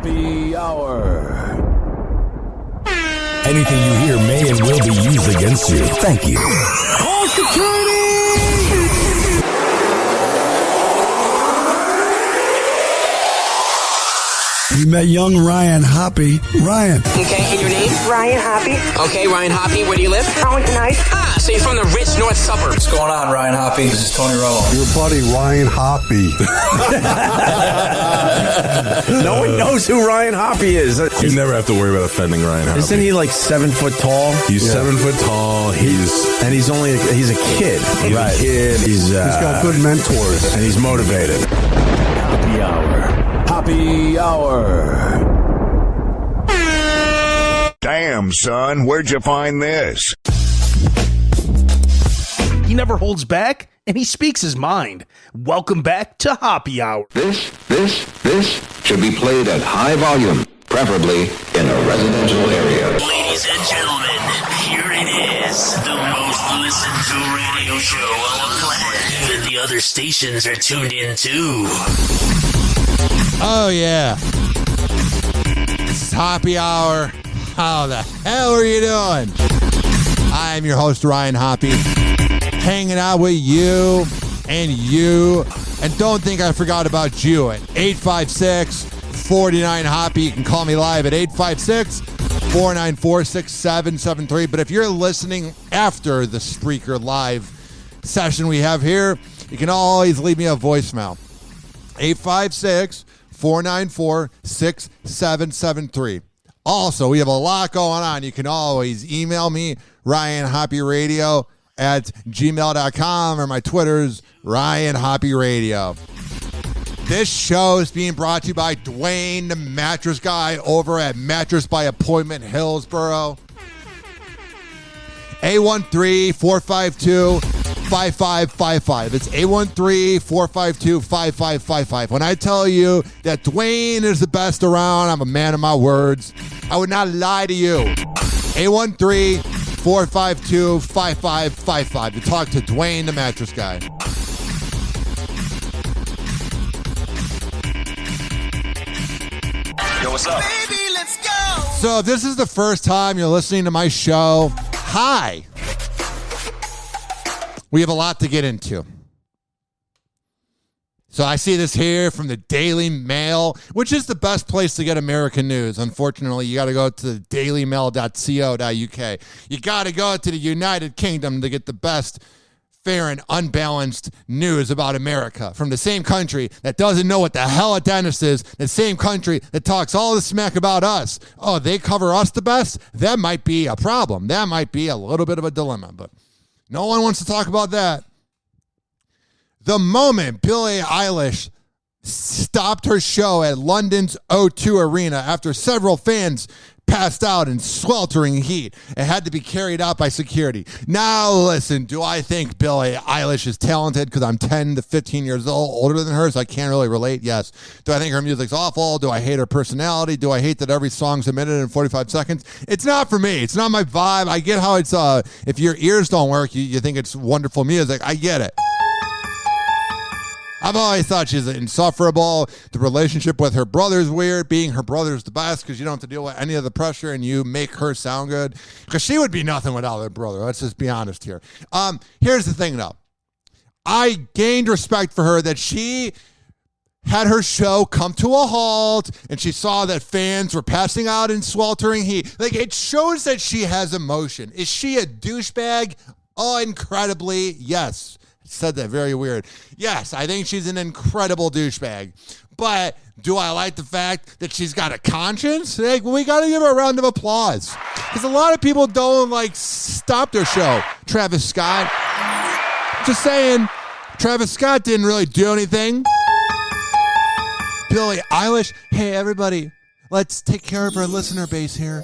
Hoppe Hour. Anything you hear may and will be used against you. Thank you. Call security! We met young Ryan Hoppe. Ryan. Okay, and your name? Ryan Hoppe. Okay, Ryan Hoppe. Where do you live? Arlington Heights. Ah, so you're from the rich north suburbs. What's going on, Ryan Hoppe? This is Tony Romo. Your buddy Ryan Hoppe. No one knows who Ryan Hoppe is. You never have to worry about offending Ryan Hoppe. Isn't he like 7 foot tall? He's 7 foot tall. He's He's a kid. a kid. He's got good mentors. And he's motivated. Hoppe Hour. Hoppe Hour. Damn, son, where'd you find this? He never holds back, and he speaks his mind. Welcome back to Hoppe Hour. This should be played at high volume, preferably in a residential area. Ladies and gentlemen, here it is, the most listened to radio show on the planet that the other stations are tuned in to. Oh, yeah. It's Hoppe Hour. How the hell are you doing? I'm your host, Ryan Hoppe, hanging out with you. And don't think I forgot about you at 856-49-HOPPE. You can call me live at 856-494-6773. But if you're listening after the Spreaker live session we have here, you can always leave me a voicemail. 856-494-6773. Also, we have a lot going on. You can always email me, RyanHoppeRadio at gmail.com, or my Twitter's Ryan Hoppe Radio. This show is being brought to you by Dwayne, the mattress guy over at Mattress by Appointment, Hillsboro. 813-452-5555. It's 813-452-5555. When I tell you that Dwayne is the best around, I'm a man of my words. I would not lie to you. 813-452-5555 to talk to Dwayne, the mattress guy. Yo, what's up? Baby, let's go. So if this is the first time you're listening to my show, hi. We have a lot to get into. So I see this here from the Daily Mail, which is the best place to get American news. Unfortunately, you got to go to dailymail.co.uk. You got to go to the United Kingdom to get the best, fair, and unbalanced news about America from the same country that doesn't know what the hell a dentist is, the same country that talks all the smack about us. Oh, they cover us the best? That might be a problem. That might be a little bit of a dilemma, but no one wants to talk about that. The moment Billie Eilish stopped her show at London's O2 Arena after several fans passed out in sweltering heat and had to be carried out by security. Now listen, do I think Billie Eilish is talented because I'm 10 to 15 years old, older than her, so I can't really relate? Yes. Do I think her music's awful? Do I hate her personality? Do I hate that every song's a minute and 45 seconds? It's not for me. It's not my vibe. I get how it's, if your ears don't work, you think it's wonderful music. I get it. I've always thought she's insufferable. The relationship with her brother's weird. Being her brother's the best because you don't have to deal with any of the pressure and you make her sound good. Because she would be nothing without her brother. Let's just be honest here. Here's the thing, though. I gained respect for her that she had her show come to a halt and she saw that fans were passing out in sweltering heat. Like, it shows that she has emotion. Is she a douchebag? Oh, incredibly, yes. Said that very weird. Yes, I think she's an incredible douchebag. But do I like the fact that she's got a conscience? Like, we got to give her a round of applause. Because a lot of people don't, stop their show. Travis Scott. Just saying, Travis Scott didn't really do anything. Billie Eilish. Hey, everybody, let's take care of our listener base here.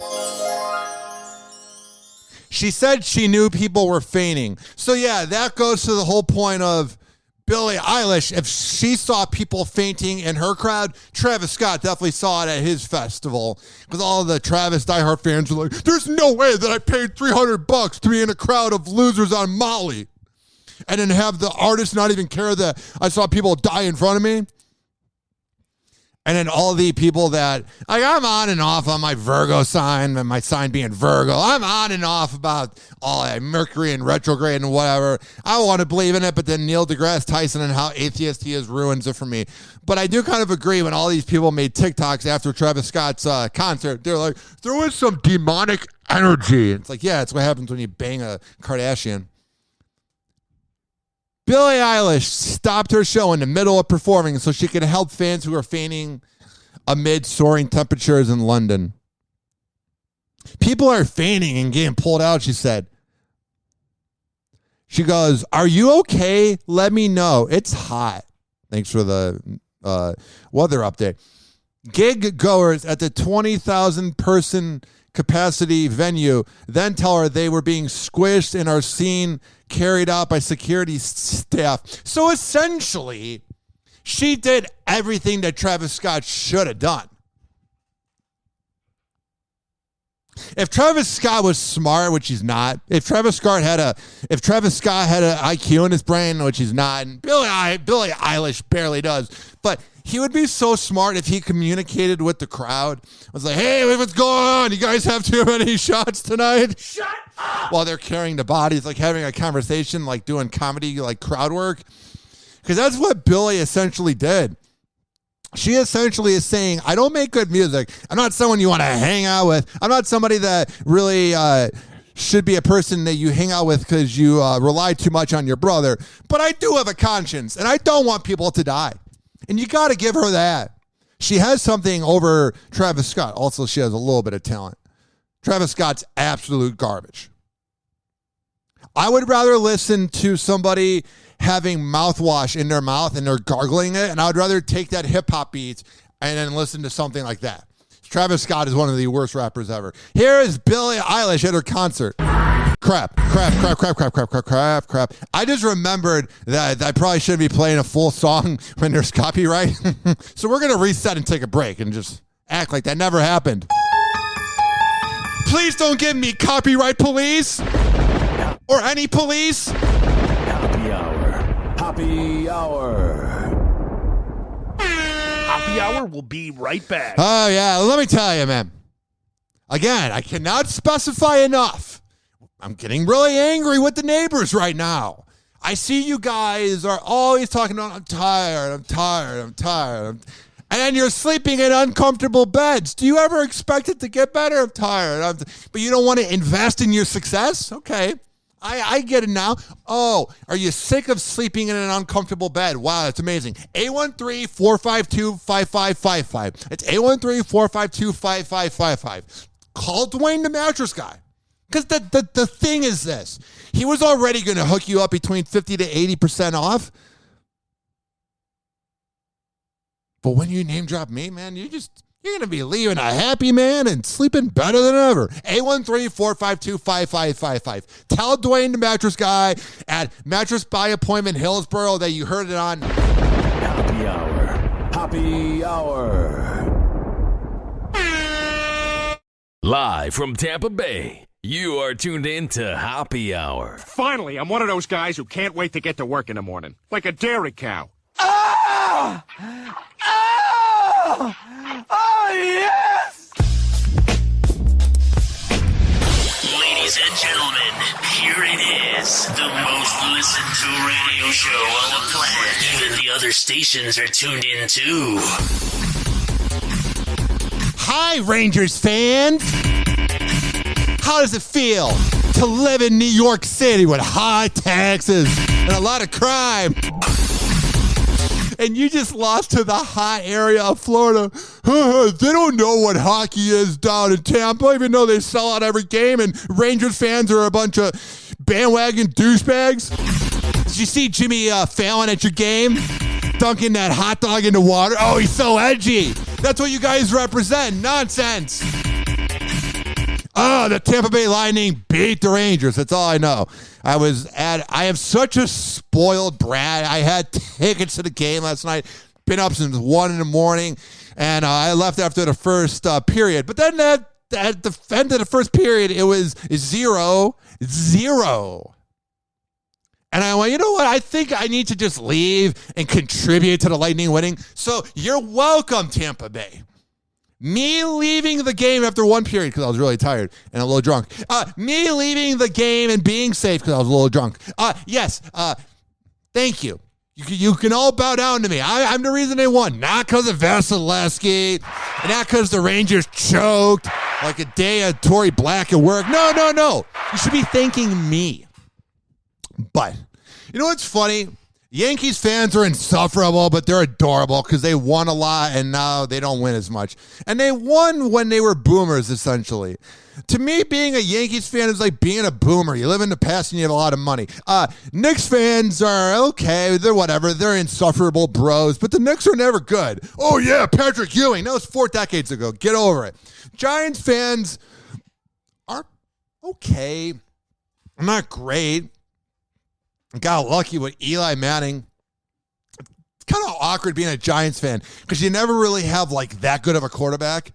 She said she knew people were fainting. So, yeah, that goes to the whole point of Billie Eilish. If she saw people fainting in her crowd, Travis Scott definitely saw it at his festival. Because all of the Travis diehard fans were like, there's no way that I paid $300 to be in a crowd of losers on Molly. And then have the artist not even care that I saw people die in front of me. And then all the people that, like, I'm on and off on my Virgo sign and my sign being Virgo. I'm on and off about all that Mercury and retrograde and whatever. I want to believe in it, but then Neil deGrasse Tyson and how atheist he is ruins it for me. But I do kind of agree when all these people made TikToks after Travis Scott's concert. They're like, there was some demonic energy. It's like, yeah, it's what happens when you bang a Kardashian. Billie Eilish stopped her show in the middle of performing so she could help fans who are fainting amid soaring temperatures in London. People are fainting and getting pulled out, she said. She goes, are you okay? Let me know. It's hot. Thanks for the weather update. Gig goers at the 20,000 person capacity venue then tell her they were being squished and are seen carried out by security staff. So essentially, she did everything that Travis Scott should have done. If Travis Scott was smart, which he's not, if Travis Scott had an IQ in his brain, which he's not, and Billie Eilish barely does, but he would be so smart if he communicated with the crowd. I was like, hey, what's going on? You guys have too many shots tonight? Shut up! While they're carrying the bodies, like having a conversation, like doing comedy, like crowd work. Because that's what Billie essentially did. She essentially is saying, I don't make good music. I'm not someone you want to hang out with. I'm not somebody that really should be a person that you hang out with because you rely too much on your brother. But I do have a conscience, and I don't want people to die. And you got to give her that. She has something over Travis Scott. Also, she has a little bit of talent. Travis Scott's absolute garbage. I would rather listen to somebody having mouthwash in their mouth and they're gargling it, and I would rather take that hip-hop beat and then listen to something like that. Travis Scott is one of the worst rappers ever. Here is Billie Eilish at her concert. Crap. I just remembered that I probably shouldn't be playing a full song when there's copyright. So we're going to reset and take a break and just act like that never happened. Please don't give me copyright police or any police. Hoppe Hour. Hoppe Hour. Hoppe Hour will be right back. Oh, yeah. Let me tell you, man. Again, I cannot specify enough. I'm getting really angry with the neighbors right now. I see you guys are always talking about, I'm tired. And then you're sleeping in uncomfortable beds. Do you ever expect it to get better? I'm tired. But you don't want to invest in your success? Okay. I get it now. Oh, are you sick of sleeping in an uncomfortable bed? Wow, that's amazing. 813-452-5555. It's 813-452-5555. Call Dwayne the mattress guy. Because the thing is this. He was already going to hook you up between 50 to 80% off. But when you name drop me, man, you're going to be leaving a happy man and sleeping better than ever. 813-452-5555. Tell Dwayne the mattress guy at Mattress by Appointment Hillsboro that you heard it on Hoppe Hour. Hoppe Hour. Live from Tampa Bay, you are tuned in to Hoppe Hour. Finally, I'm one of those guys who can't wait to get to work in the morning. Like a dairy cow. Oh! Oh! Oh, yes! Ladies and gentlemen, here it is. The most listened to radio show on the planet. Even the other stations are tuned in too. Hi, Rangers fans. How does it feel to live in New York City with high taxes and a lot of crime? And you just lost to the hot area of Florida. They don't know what hockey is down in Tampa, even though they sell out every game, and Rangers fans are a bunch of bandwagon douchebags. Did you see Jimmy Fallon at your game? Dunking that hot dog into water? Oh, he's so edgy. That's what you guys represent. Nonsense. Oh, the Tampa Bay Lightning beat the Rangers. That's all I know. I am such a spoiled brat. I had tickets to the game last night. Been up since 1 in the morning, and I left after the first period. But then at the end of the first period, it was 0-0. And I went, you know what? I think I need to just leave and contribute to the Lightning winning. So you're welcome, Tampa Bay. Me leaving the game after one period because I was really tired and a little drunk. Me leaving the game and being safe because I was a little drunk. Yes. Thank you. You can all bow down to me. I'm the reason they won. Not because of Vasilevsky. Not because the Rangers choked like a day of Tory Black at work. No. You should be thanking me. But you know what's funny? Yankees fans are insufferable, but they're adorable because they won a lot and now they don't win as much. And they won when they were boomers, essentially. To me, being a Yankees fan is like being a boomer. You live in the past and you have a lot of money. Knicks fans are okay. They're whatever. They're insufferable bros, but the Knicks are never good. Oh, yeah, Patrick Ewing. That was 4 decades ago. Get over it. Giants fans are okay. Not great. Got lucky with Eli Manning. It's kind of awkward being a Giants fan because you never really have like that good of a quarterback.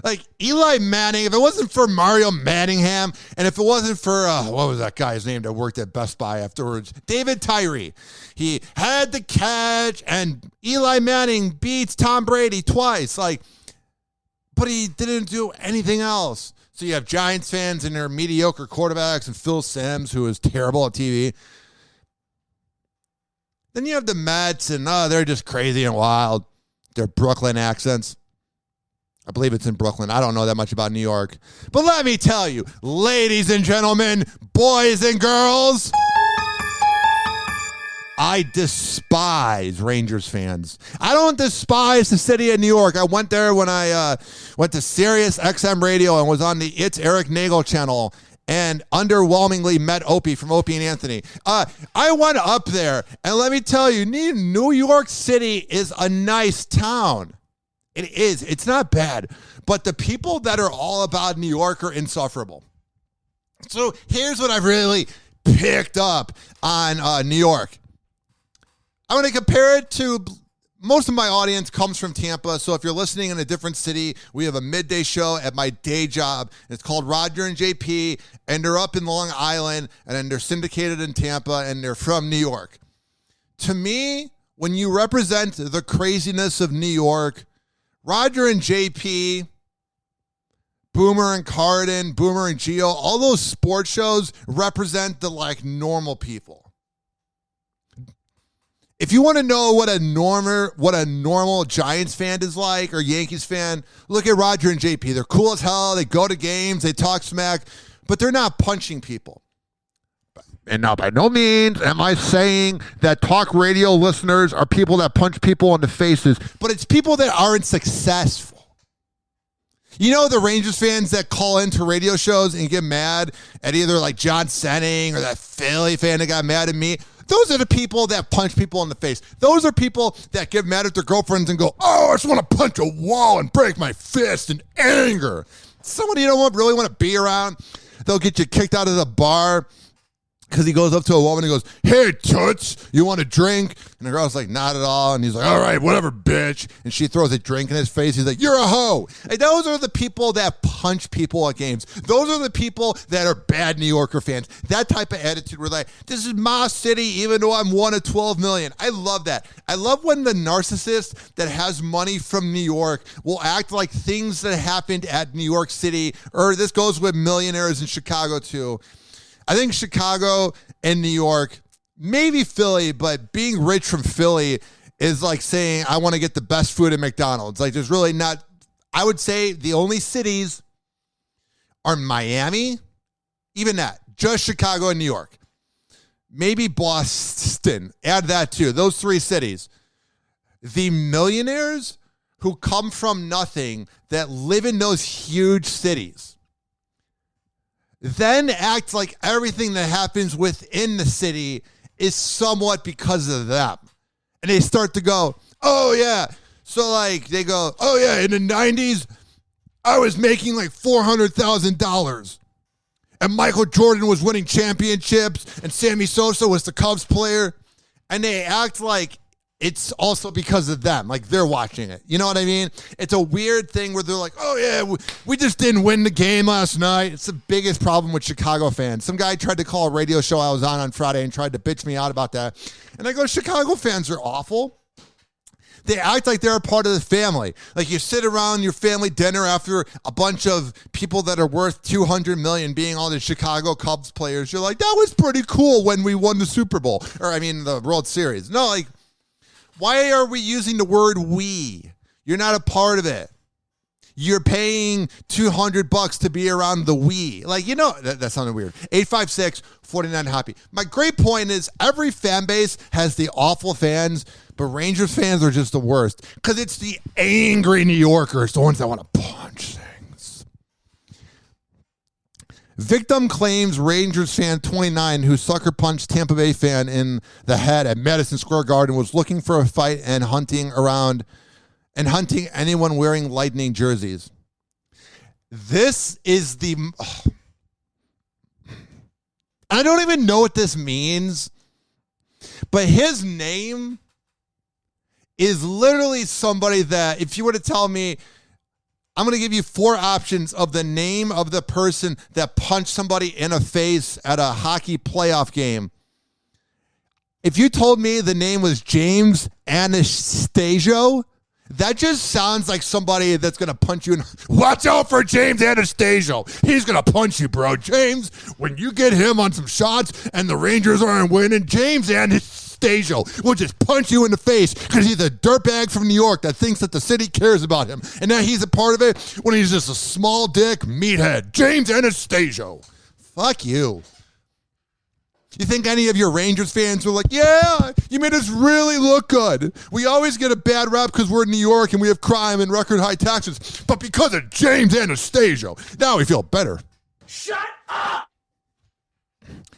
Like Eli Manning, if it wasn't for Mario Manningham, and if it wasn't for, what was that guy's name that worked at Best Buy afterwards? David Tyree. He had the catch, and Eli Manning beats Tom Brady twice. But he didn't do anything else. So you have Giants fans and their mediocre quarterbacks and Phil Simms, who is terrible at TV. Then you have the Mets, and they're just crazy and wild. Their Brooklyn accents. I believe it's in Brooklyn. I don't know that much about New York. But let me tell you, ladies and gentlemen, boys and girls, I despise Rangers fans. I don't despise the city of New York. I went there when I went to Sirius XM Radio and was on the It's Eric Nagel channel and underwhelmingly met Opie from Opie and Anthony. I went up there, and let me tell you, New York City is a nice town. It is. It's not bad. But the people that are all about New York are insufferable. So here's what I've really picked up on New York. I'm going to compare it to, most of my audience comes from Tampa. So if you're listening in a different city, we have a midday show at my day job. It's called Roger and JP, and they're up in Long Island, and then they're syndicated in Tampa, and they're from New York. To me, when you represent the craziness of New York, Roger and JP, Boomer and Carden, Boomer and Geo, all those sports shows represent the normal people. If you want to know what a normal Giants fan is like or Yankees fan, look at Roger and JP. They're cool as hell. They go to games. They talk smack, but they're not punching people. And now, by no means am I saying that talk radio listeners are people that punch people in the faces, but it's people that aren't successful. You know the Rangers fans that call into radio shows and get mad at either John Senning or that Philly fan that got mad at me? Those are the people that punch people in the face. Those are people that get mad at their girlfriends and go, oh, I just want to punch a wall and break my fist in anger. Someone you don't really want to be around. They'll get you kicked out of the bar because he goes up to a woman and goes, hey, toots, you want a drink? And the girl's like, not at all. And he's like, all right, whatever, bitch. And she throws a drink in his face. He's like, you're a hoe. And those are the people that punch people at games. Those are the people that are bad New Yorker fans. That type of attitude where this is my city, even though I'm one of 12 million. I love that. I love when the narcissist that has money from New York will act like things that happened at New York City, or this goes with millionaires in Chicago too. I think Chicago and New York, maybe Philly, but being rich from Philly is like saying, I want to get the best food at McDonald's. There's really not, I would say the only cities are Miami, even that, just Chicago and New York. Maybe Boston, add that too, those 3 cities. The millionaires who come from nothing that live in those huge cities then act like everything that happens within the city is somewhat because of them. And they start to go, oh, yeah. So, they go, oh, yeah, in the 90s, I was making $400,000. And Michael Jordan was winning championships, and Sammy Sosa was the Cubs player. And they act like it's also because of them. Like, they're watching it. You know what I mean? It's a weird thing where they're like, oh, yeah, we just didn't win the game last night. It's the biggest problem with Chicago fans. Some guy tried to call a radio show I was on Friday and tried to bitch me out about that. And I go, Chicago fans are awful. They act like they're a part of the family. Like, you sit around your family dinner after a bunch of people that are worth $200 million being all the Chicago Cubs players. You're like, that was pretty cool when we won the Super Bowl. Or, I mean, the World Series. No, like, why are we using the word we? You're not a part of it. You're paying $200 to be around the we. Like, you know, that sounded weird. 856-49-HOPPY. My great point is every fan base has the awful fans, but Rangers fans are just the worst. Because it's the angry New Yorkers, the ones that want to punch things. Victim claims Rangers fan 29 who sucker punched Tampa Bay fan in the head at Madison Square Garden was looking for a fight and hunting anyone wearing Lightning jerseys. This is the... I don't even know what this means, but his name is literally somebody that, if you were to tell me, I'm going to give you 4 options of the name of the person that punched somebody in the face at a hockey playoff game. If you told me the name was James Anastasio, that just sounds like somebody that's going to punch you in. Watch out for James Anastasio. He's going to punch you, bro. James, when you get him on some shots and the Rangers aren't winning, James Anastasio will just punch you in the face because he's a dirtbag from New York that thinks that the city cares about him. And now he's a part of it when he's just a small dick meathead. James Anastasio. Fuck you. You think any of your Rangers fans were like, yeah, you made us really look good. We always get a bad rap because we're in New York and we have crime and record high taxes. But because of James Anastasio, now we feel better. Shut up!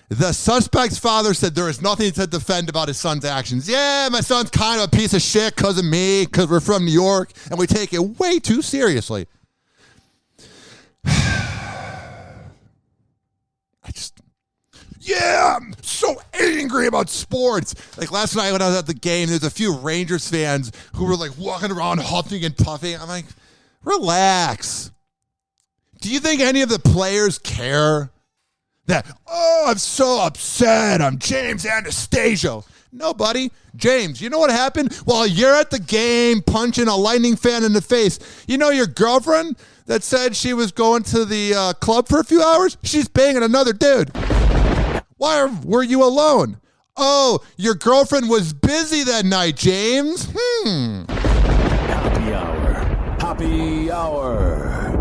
The suspect's father said there is nothing to defend about his son's actions. Yeah, my son's kind of a piece of shit because of me, because we're from New York, and we take it way too seriously. Yeah, I'm so angry about sports. Like last night when I was at the game, there's a few Rangers fans who were like walking around huffing and puffing. I'm like, relax. Do you think any of the players care that, oh, I'm so upset, I'm James Anastasio? No, buddy. James, you know what happened? While you're at the game punching a Lightning fan in the face, you know your girlfriend that said she was going to the club for a few hours? She's banging another dude. Why were you alone? Oh, your girlfriend was busy that night, James. Hoppe Hour. Hoppe Hour.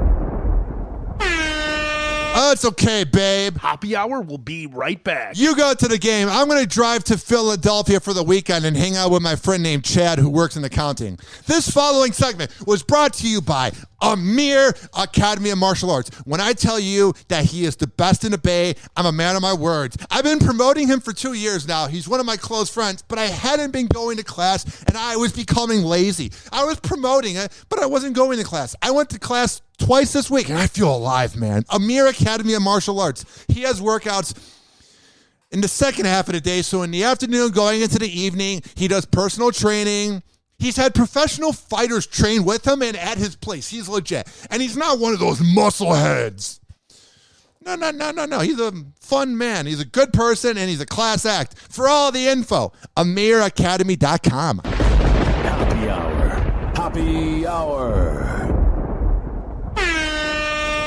Oh, it's okay, babe. Hoppe Hour will be right back. You go to the game. I'm going to drive to Philadelphia for the weekend and hang out with my friend named Chad who works in accounting. This following segment was brought to you by Amir Academy of Martial Arts. When I tell you that he is the best in the Bay, I'm a man of my words. I've been promoting him for 2 years now. He's one of my close friends, but I hadn't been going to class and I was becoming lazy. I was promoting it, but I wasn't going to class. I went to class twice this week and I feel alive, man. Amir Academy of Martial Arts. He has workouts in the second half of the day. So in the afternoon, going into the evening, he does personal training. He's had professional fighters train with him and at his place. He's legit. And he's not one of those muscle heads. No. He's a fun man. He's a good person, and he's a class act. For all the info, AmirAcademy.com. Hoppe Hour. Hoppe Hour.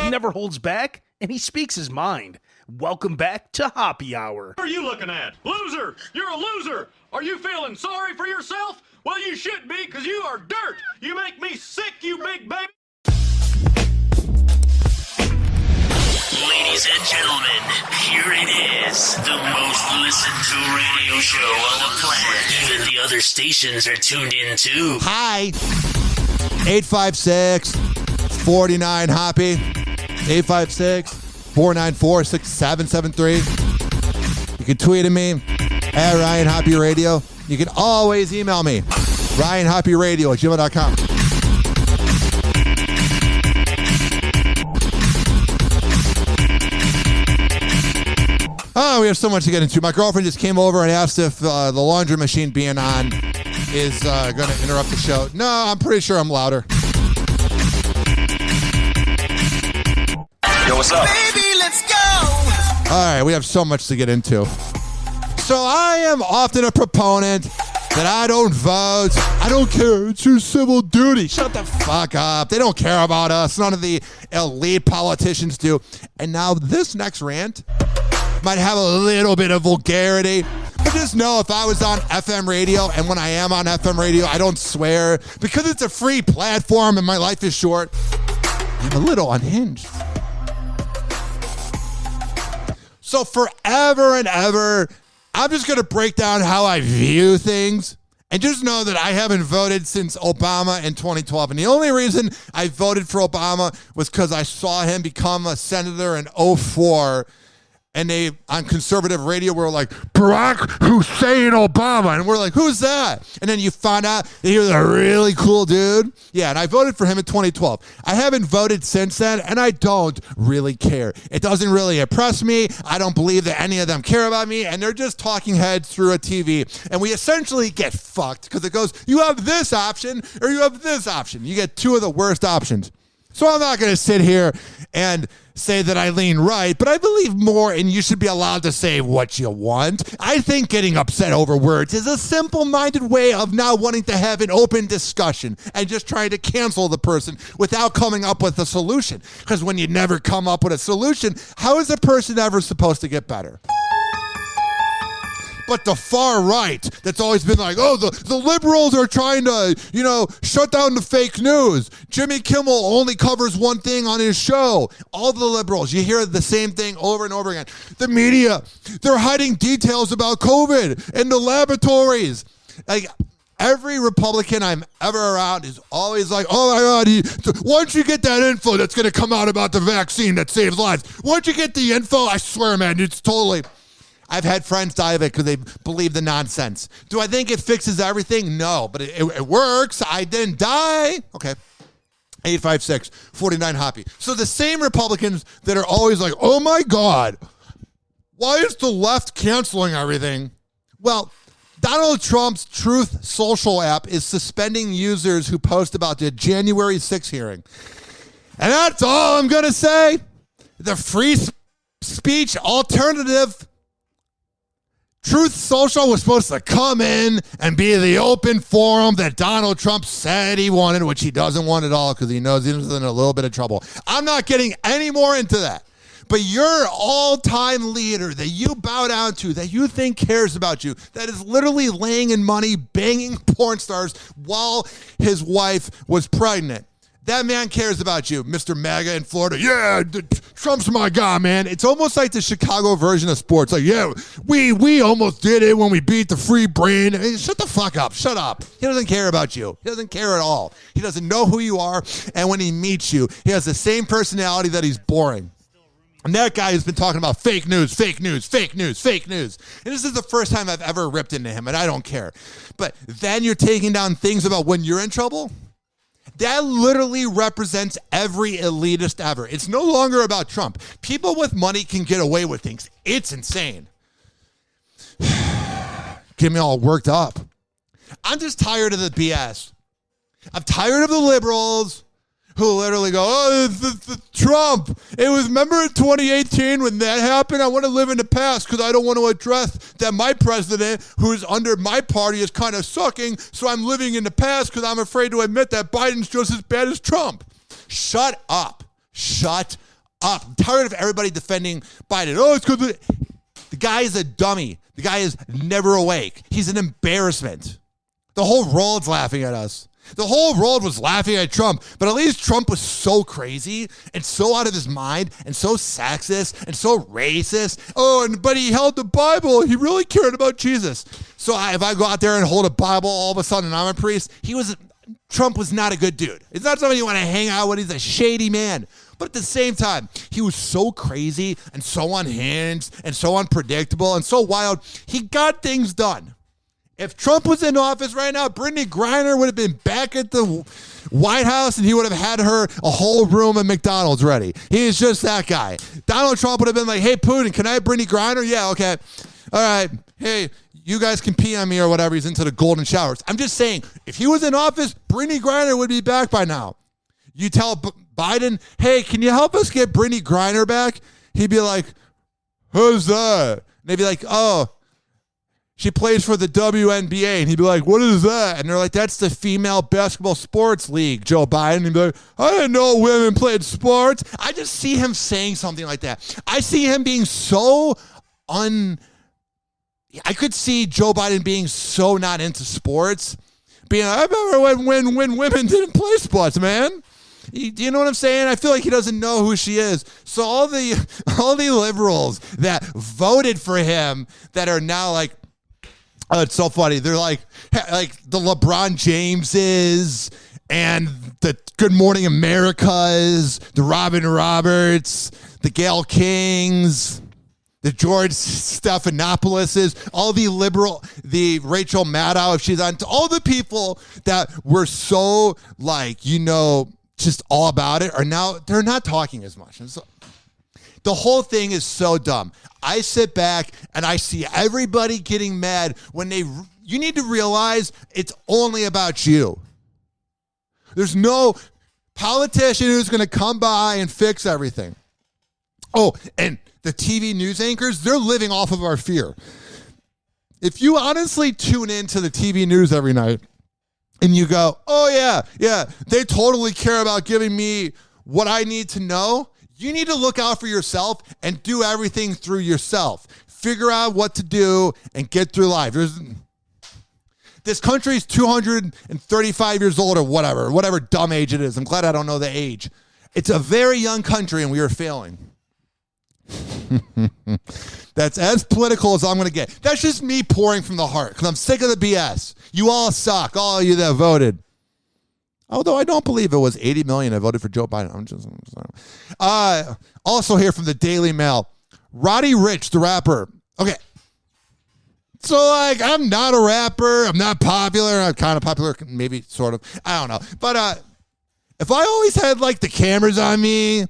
He never holds back, and he speaks his mind. Welcome back to Hoppe Hour. What are you looking at? Loser! You're a loser! Are you feeling sorry for yourself? Well, you should be, because you are dirt! You make me sick, you big baby! Ladies and gentlemen, here it is. The most listened to radio show on the planet. Even the other stations are tuned in too. Hi. 856-49-HOPPY. 856-494-6773. You can tweet at me at Ryan Hoppe Radio. You can always email me, RyanHoppeRadio@gmail.com. Oh, we have so much to get into. My girlfriend just came over and asked if the laundry machine being on is going to interrupt the show. No, I'm pretty sure I'm louder. Yo, what's up? Baby, let's go. All right, we have so much to get into. So I am often a proponent that I don't vote. I don't care. It's your civil duty. Shut the fuck up. They don't care about us. None of the elite politicians do. And now this next rant might have a little bit of vulgarity. But just know if I was on FM radio, and when I am on FM radio, I don't swear. Because it's a free platform and my life is short, I'm a little unhinged. So forever and ever, I'm just going to break down how I view things. And just know that I haven't voted since Obama in 2012. And the only reason I voted for Obama was because I saw him become a senator in 2004. And they, on conservative radio, were like, Barack Hussein Obama. And we're like, who's that? And then you find out that he was a really cool dude. Yeah, and I voted for him in 2012. I haven't voted since then, and I don't really care. It doesn't really impress me. I don't believe that any of them care about me, and they're just talking heads through a TV. And we essentially get fucked because it goes, you have this option or you have this option. You get two of the worst options. So I'm not going to sit here and say that I lean right, but I believe more and you should be allowed to say what you want. I think getting upset over words is a simple-minded way of not wanting to have an open discussion and just trying to cancel the person without coming up with a solution. Because when you never come up with a solution, how is a person ever supposed to get better? But the far right, that's always been like, oh, the liberals are trying to, shut down the fake news. Jimmy Kimmel only covers one thing on his show. All the liberals, you hear the same thing over and over again. The media, they're hiding details about COVID in the laboratories. Like, every Republican I'm ever around is always like, oh my God, once you get that info that's going to come out about the vaccine that saves lives, once you get the info, I swear, man, it's totally... I've had friends die of it because they believe the nonsense. Do I think it fixes everything? No, but it works. I didn't die. Okay. 856-49 Hoppe. So the same Republicans that are always like, oh my God, why is the left canceling everything? Well, Donald Trump's Truth Social app is suspending users who post about the January 6th hearing. And that's all I'm going to say. The free speech alternative Truth Social was supposed to come in and be the open forum that Donald Trump said he wanted, which he doesn't want at all because he knows he's in a little bit of trouble. I'm not getting any more into that. But your all-time leader that you bow down to, that you think cares about you, that is literally laying in money, banging porn stars while his wife was pregnant. That man cares about you, Mr. MAGA in Florida. Yeah, Trump's my guy, man. It's almost like the Chicago version of sports. Like, yeah, we almost did it when we beat the Free Brain. I mean, shut the fuck up. Shut up. He doesn't care about you. He doesn't care at all. He doesn't know who you are. And when he meets you, he has the same personality that he's boring. And that guy has been talking about fake news, fake news, fake news, fake news. And this is the first time I've ever ripped into him, and I don't care. But then you're taking down things about when you're in trouble. That literally represents every elitist ever. It's no longer about Trump. People with money can get away with things. It's insane. Get me all worked up. I'm just tired of the BS. I'm tired of the liberals who literally go, oh, it's Trump. It was, remember in 2018 when that happened? I want to live in the past because I don't want to address that my president, who's under my party, is kind of sucking, so I'm living in the past because I'm afraid to admit that Biden's just as bad as Trump. Shut up. Shut up. I'm tired of everybody defending Biden. Oh, it's because the guy is a dummy. The guy is never awake. He's an embarrassment. The whole world's laughing at us. The whole world was laughing at Trump, but at least Trump was so crazy and so out of his mind and so sexist and so racist. Oh, but he held the Bible. He really cared about Jesus. So if I go out there and hold a Bible, all of a sudden I'm a priest. Trump was not a good dude. It's not somebody you want to hang out with. He's a shady man. But at the same time, he was so crazy and so unhinged and so unpredictable and so wild. He got things done. If Trump was in office right now, Brittany Griner would have been back at the White House and he would have had her a whole room at McDonald's ready. He is just that guy. Donald Trump would have been like, hey, Putin, can I have Brittany Griner? Yeah, okay. All right. Hey, you guys can PM me or whatever. He's into the golden showers. I'm just saying, if he was in office, Brittany Griner would be back by now. You tell Biden, hey, can you help us get Brittany Griner back? He'd be like, who's that? And they'd be like, oh, she plays for the WNBA. And he'd be like, what is that? And they're like, that's the female basketball sports league, Joe Biden. And he'd be like, I didn't know women played sports. I just see him saying something like that. I see him being so I could see Joe Biden being so not into sports. Being, I remember when women didn't play sports, man. Do you know what I'm saying? I feel like he doesn't know who she is. So all the liberals that voted for him that are now like, oh, it's so funny. They're like the LeBron Jameses and the Good Morning Americas, the Robin Roberts, the Gayle Kings, the George Stephanopoulos, all the liberal, the Rachel Maddow, if she's on, all the people that were so like, you know, just all about it are now, they're not talking as much. And so the whole thing is so dumb. I sit back and I see everybody getting mad when you need to realize it's only about you. There's no politician who's going to come by and fix everything. Oh, and the TV news anchors, they're living off of our fear. If you honestly tune into the TV news every night and you go, oh yeah, they totally care about giving me what I need to know, you need to look out for yourself and do everything through yourself. Figure out what to do and get through life. This country is 235 years old or whatever dumb age it is. I'm glad I don't know the age. It's a very young country and we are failing. That's as political as I'm going to get. That's just me pouring from the heart because I'm sick of the BS. You all suck, all of you that voted. Although I don't believe it was 80 million that voted for Joe Biden. I'm just also here from the Daily Mail. Roddy Ricch, the rapper. Okay. So, like, I'm not a rapper. I'm not popular. I'm kind of popular, maybe, sort of. I don't know. But if I always had, like, the cameras on me,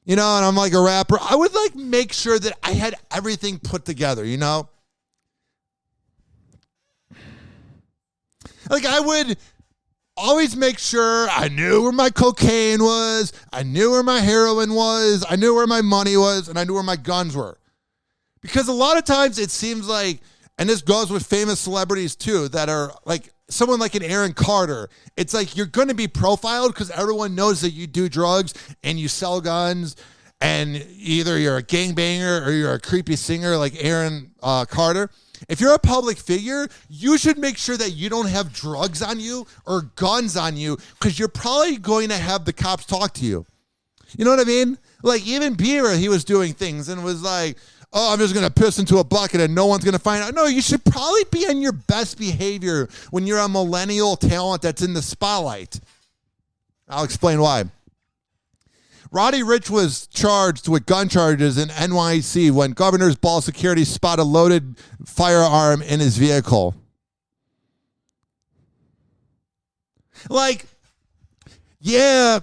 you know, and I'm like a rapper, I would, like, make sure that I had everything put together, you know? Like, I would always make sure I knew where my cocaine was, I knew where my heroin was, I knew where my money was, and I knew where my guns were. Because a lot of times it seems like, and this goes with famous celebrities too, that are like someone like an Aaron Carter. It's like you're going to be profiled because everyone knows that you do drugs and you sell guns, and either you're a gangbanger or you're a creepy singer like Aaron Carter. If you're a public figure, you should make sure that you don't have drugs on you or guns on you because you're probably going to have the cops talk to you. You know what I mean? Like even Bieber, he was doing things and was like, oh, I'm just going to piss into a bucket and no one's going to find out. No, you should probably be on your best behavior when you're a millennial talent that's in the spotlight. I'll explain why. Roddy Ricch was charged with gun charges in NYC when Governor's Ball security spotted a loaded firearm in his vehicle. Like, yeah,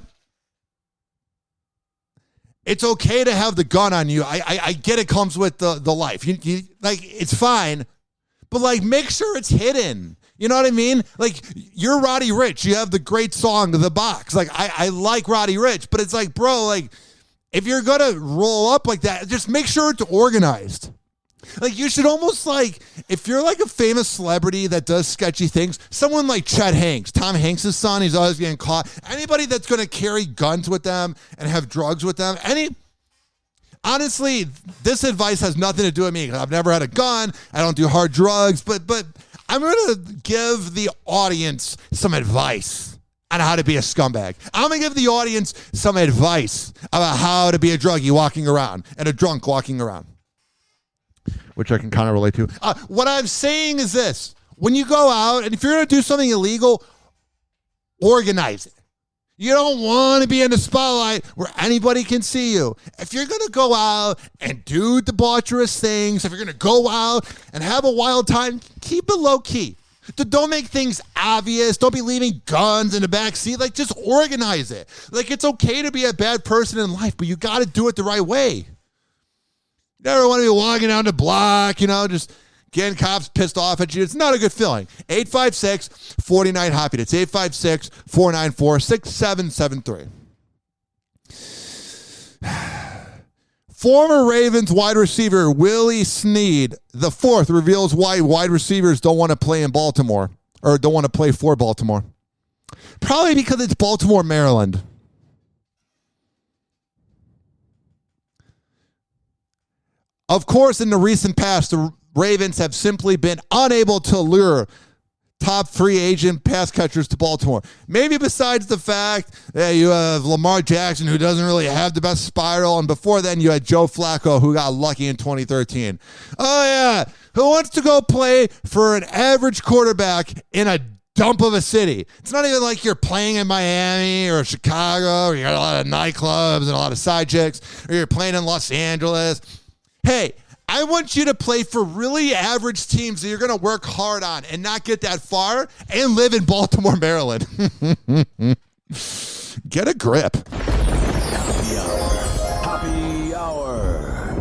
it's okay to have the gun on you. I get it comes with the life. You like, it's fine, but like, make sure it's hidden. You know what I mean? Like, you're Roddy Ricch. You have the great song, The Box. Like, I like Roddy Ricch, but it's like, bro, like, if you're going to roll up like that, just make sure it's organized. Like, you should almost like, if you're like a famous celebrity that does sketchy things, someone like Chet Hanks, Tom Hanks' son, he's always getting caught. Anybody that's going to carry guns with them and have drugs with them, honestly, this advice has nothing to do with me. I've never had a gun. I don't do hard drugs, but I'm going to give the audience some advice on how to be a scumbag. I'm going to give the audience some advice about how to be a druggie walking around and a drunk walking around, which I can kind of relate to. What I'm saying is this. When you go out, and if you're going to do something illegal, organize it. You don't want to be in the spotlight where anybody can see you. If you're going to go out and do debaucherous things, if you're going to go out and have a wild time, keep it low key. Don't make things obvious. Don't be leaving guns in the back seat. Like, just organize it. Like, it's okay to be a bad person in life, but you got to do it the right way. You never want to be walking down the block, you know, just getting cops pissed off at you. It's not a good feeling. 856-49-HOPPY. That's 856-494-6773. Former Ravens wide receiver Willie Snead IV reveals why wide receivers don't want to play in Baltimore or don't want to play for Baltimore. Probably because it's Baltimore, Maryland. Of course, in the recent past, the Ravens have simply been unable to lure top free agent pass catchers to Baltimore. Maybe besides the fact that you have Lamar Jackson, who doesn't really have the best spiral, and before then you had Joe Flacco, who got lucky in 2013. Oh, yeah. Who wants to go play for an average quarterback in a dump of a city? It's not even like you're playing in Miami or Chicago, or you got a lot of nightclubs and a lot of side chicks, or you're playing in Los Angeles. Hey, I want you to play for really average teams that you're going to work hard on and not get that far and live in Baltimore, Maryland. Get a grip. Hoppe Hour.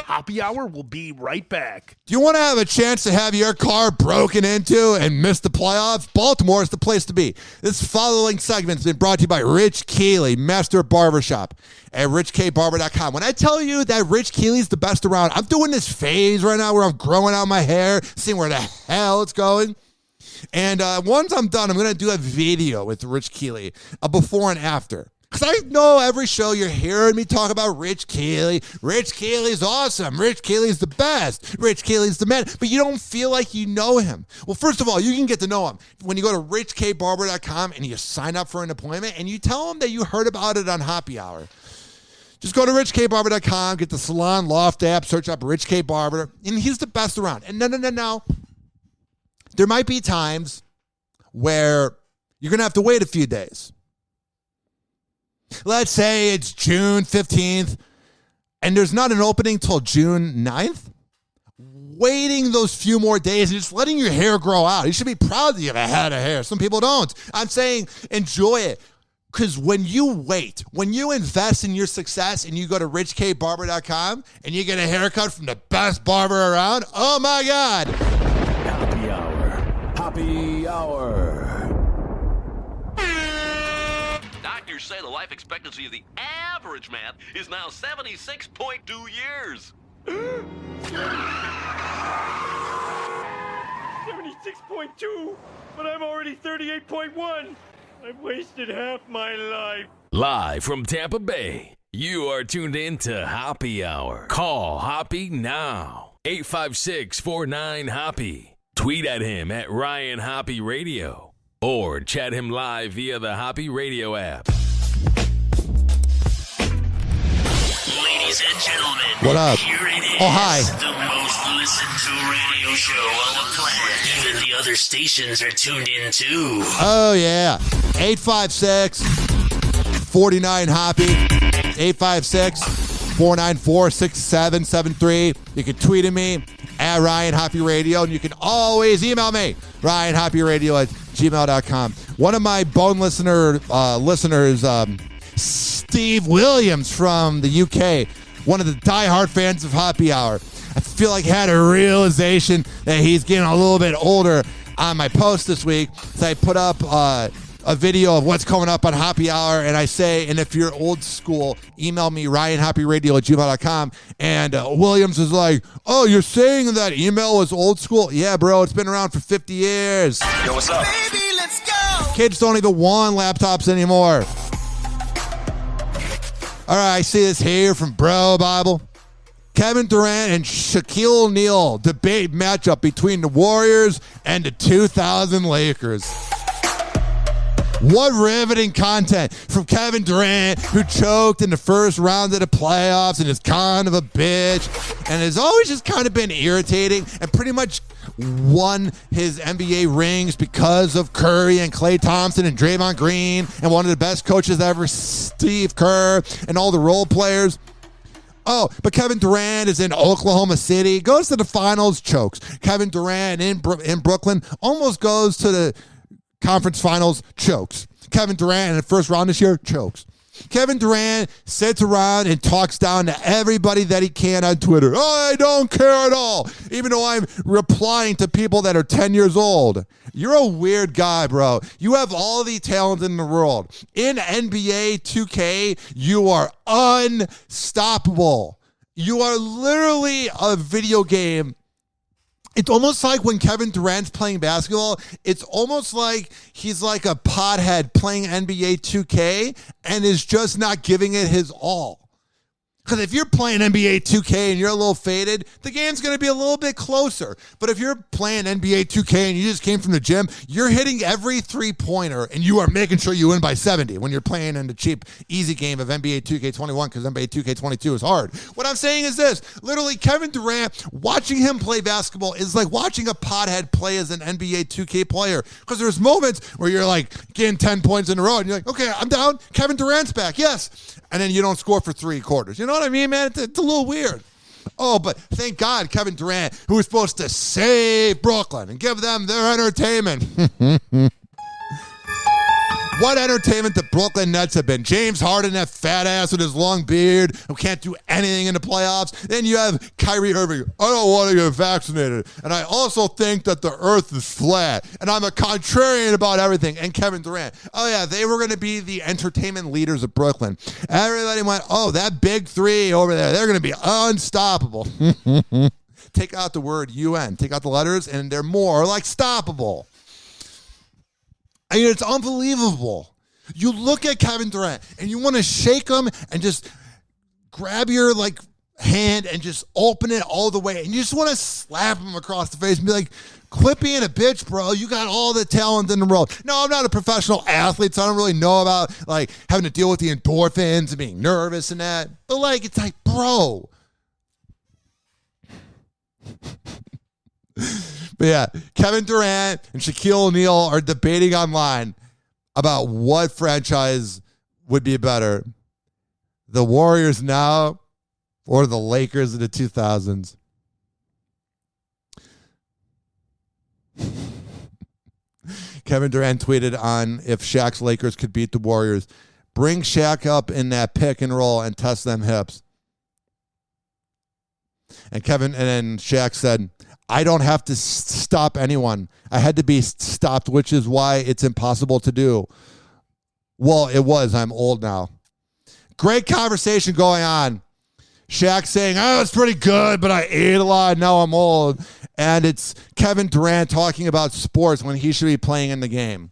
Hoppe Hour will be right back. Do you want to have a chance to have your car broken into and miss the playoffs? Baltimore is the place to be. This following segment has been brought to you by Rich Keeley, Master Barbershop at richkbarber.com. When I tell you that Rich Keeley's the best around, I'm doing this phase right now where I'm growing out my hair, seeing where the hell it's going. And once I'm done, I'm going to do a video with Rich Keeley, a before and after. Because I know every show you're hearing me talk about Rich Keeley. Rich Keeley's awesome. Rich Keeley's the best. Rich Keeley's the man. But you don't feel like you know him. Well, first of all, you can get to know him when you go to richkbarber.com and you sign up for an appointment and you tell him that you heard about it on Hoppe Hour. Just go to richkbarber.com, get the Salon Loft app, search up Rich K. Barber, and he's the best around. And no. There might be times where you're going to have to wait a few days. Let's say it's June 15th and there's not an opening till June 9th. Waiting those few more days and just letting your hair grow out. You should be proud that you have a head of hair. Some people don't. I'm saying enjoy it. Because when you wait, when you invest in your success and you go to richkbarber.com and you get a haircut from the best barber around, oh my God. Hoppe Hour. Hoppe Hour. Doctors say the life expectancy of the average man is now 76.2 years. 76.2, but I'm already 38.1. I've wasted half my life. Live from Tampa Bay, you are tuned in to Hoppe Hour. Call Hoppe now. 856-49-HOPPE. Tweet at him at Ryan Hoppe Radio. Or chat him live via the Hoppe Radio app. Ladies and gentlemen, what up? Here it is, hi. The most listened to radio show on the planet. Even the other stations are tuned in too. Oh, yeah. 856-49-HOPPE. 856-494-6773. You can tweet at me at Ryan Hoppe Radio, and you can always email me, RyanHoppeRadio@gmail.com. One of my bone listeners, Steve Williams from the UK, one of the diehard fans of Hoppe Hour. I feel like I had a realization that he's getting a little bit older on my post this week. So I put up a video of what's coming up on Hoppe Hour, and I say, and if you're old school, email me, RyanHoppeRadio@gmail.com. And Williams is like, oh, you're saying that email was old school? Yeah, bro, it's been around for 50 years. Yo, what's up? Baby, let's go! Kids don't even want laptops anymore. All right, I see this here from Bro Bible. Kevin Durant and Shaquille O'Neal debate matchup between the Warriors and the 2000 Lakers. What riveting content from Kevin Durant, who choked in the first round of the playoffs and is kind of a bitch and has always just kind of been irritating and pretty much won his NBA rings because of Curry and Klay Thompson and Draymond Green and one of the best coaches ever, Steve Kerr, and all the role players. Oh, but Kevin Durant is in Oklahoma City, goes to the finals, chokes. Kevin Durant in Brooklyn almost goes to the conference finals, chokes. Kevin Durant in the first round this year, chokes. Kevin Durant sits around and talks down to everybody that he can on Twitter. Oh, I don't care at all, even though I'm replying to people that are 10 years old. You're a weird guy, bro. You have all the talent in the world. In NBA 2K, you are unstoppable. You are literally a video game. It's almost like when Kevin Durant's playing basketball, it's almost like he's like a pothead playing NBA 2K and is just not giving it his all. Because if you're playing NBA 2K and you're a little faded, the game's going to be a little bit closer. But if you're playing NBA 2K and you just came from the gym, you're hitting every three-pointer and you are making sure you win by 70 when you're playing in the cheap, easy game of NBA 2K21 because NBA 2K22 is hard. What I'm saying is this. Literally, Kevin Durant, watching him play basketball is like watching a pothead play as an NBA 2K player. Because there's moments where you're like getting 10 points in a row and you're like, okay, I'm down. Kevin Durant's back. Yes. And then you don't score for 3 quarters. You know what I mean, man? It's a little weird. Oh, but thank God Kevin Durant, who was supposed to save Brooklyn and give them their entertainment. What entertainment the Brooklyn Nets have been. James Harden, that fat ass with his long beard who can't do anything in the playoffs. Then you have Kyrie Irving. I don't want to get vaccinated. And I also think that the earth is flat. And I'm a contrarian about everything. And Kevin Durant. Oh, yeah, they were going to be the entertainment leaders of Brooklyn. Everybody went, oh, that big three over there, they're going to be unstoppable. Take out the word UN. Take out the letters, and they're more like stoppable. I mean, it's unbelievable. You look at Kevin Durant and you want to shake him and just grab your hand and just open it all the way. And you just want to slap him across the face and be like, quit being a bitch, bro. You got all the talent in the world. No, I'm not a professional athlete, so I don't really know about having to deal with the endorphins and being nervous and that. But it's like, bro. But yeah, Kevin Durant and Shaquille O'Neal are debating online about what franchise would be better, the Warriors now or the Lakers in the 2000s. Kevin Durant tweeted on if Shaq's Lakers could beat the Warriors, bring Shaq up in that pick and roll and test them hips. And then Shaq said, I don't have to stop anyone. I had to be stopped, which is why it's impossible to do. Well, it was. I'm old now. Great conversation going on. Shaq saying, oh, it's pretty good, but I ate a lot. Now I'm old. And it's Kevin Durant talking about sports when he should be playing in the game.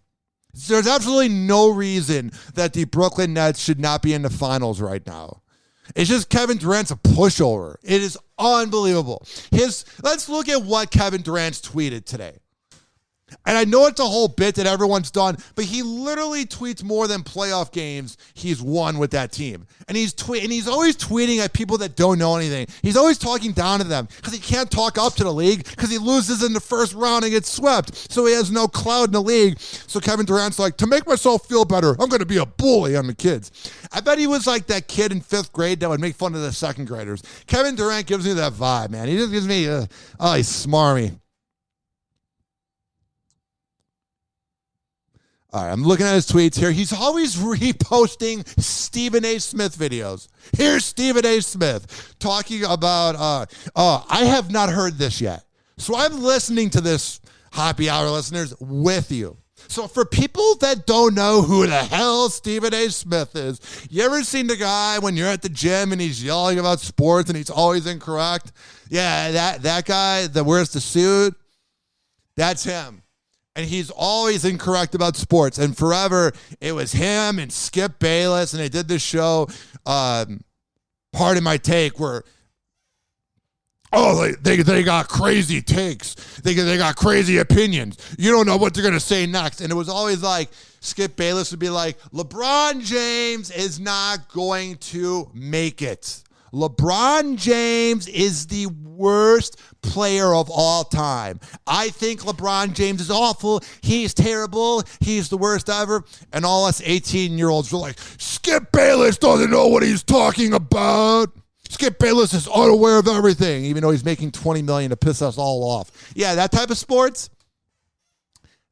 There's absolutely no reason that the Brooklyn Nets should not be in the finals right now. It's just Kevin Durant's a pushover. It is unbelievable. Let's look at what Kevin Durant's tweeted today. And I know it's a whole bit that everyone's done, but he literally tweets more than playoff games he's won with that team. And he's always tweeting at people that don't know anything. He's always talking down to them because he can't talk up to the league because he loses in the first round and gets swept. So he has no clout in the league. So Kevin Durant's like, to make myself feel better, I'm going to be a bully on the kids. I bet he was like that kid in 5th grade that would make fun of the 2nd graders. Kevin Durant gives me that vibe, man. He just gives me, he's smarmy. All right, I'm looking at his tweets here. He's always reposting Stephen A. Smith videos. Here's Stephen A. Smith talking about, I have not heard this yet. So I'm listening to this, Hoppe Hour listeners, with you. So for people that don't know who the hell Stephen A. Smith is, you ever seen the guy when you're at the gym and he's yelling about sports and he's always incorrect? Yeah, that guy that wears the suit, that's him. And he's always incorrect about sports. And forever, it was him and Skip Bayless. And they did this show, Pardon My Take, where, they got crazy takes. They got crazy opinions. You don't know what they're going to say next. And it was always like, Skip Bayless would be like, LeBron James is not going to make it. LeBron James is the worst player of all time. I think LeBron James is awful. He's terrible. He's the worst ever. And all us 18-year-olds were like, Skip Bayless doesn't know what he's talking about. Skip Bayless is unaware of everything, even though he's making $20 million to piss us all off. Yeah, that type of sports.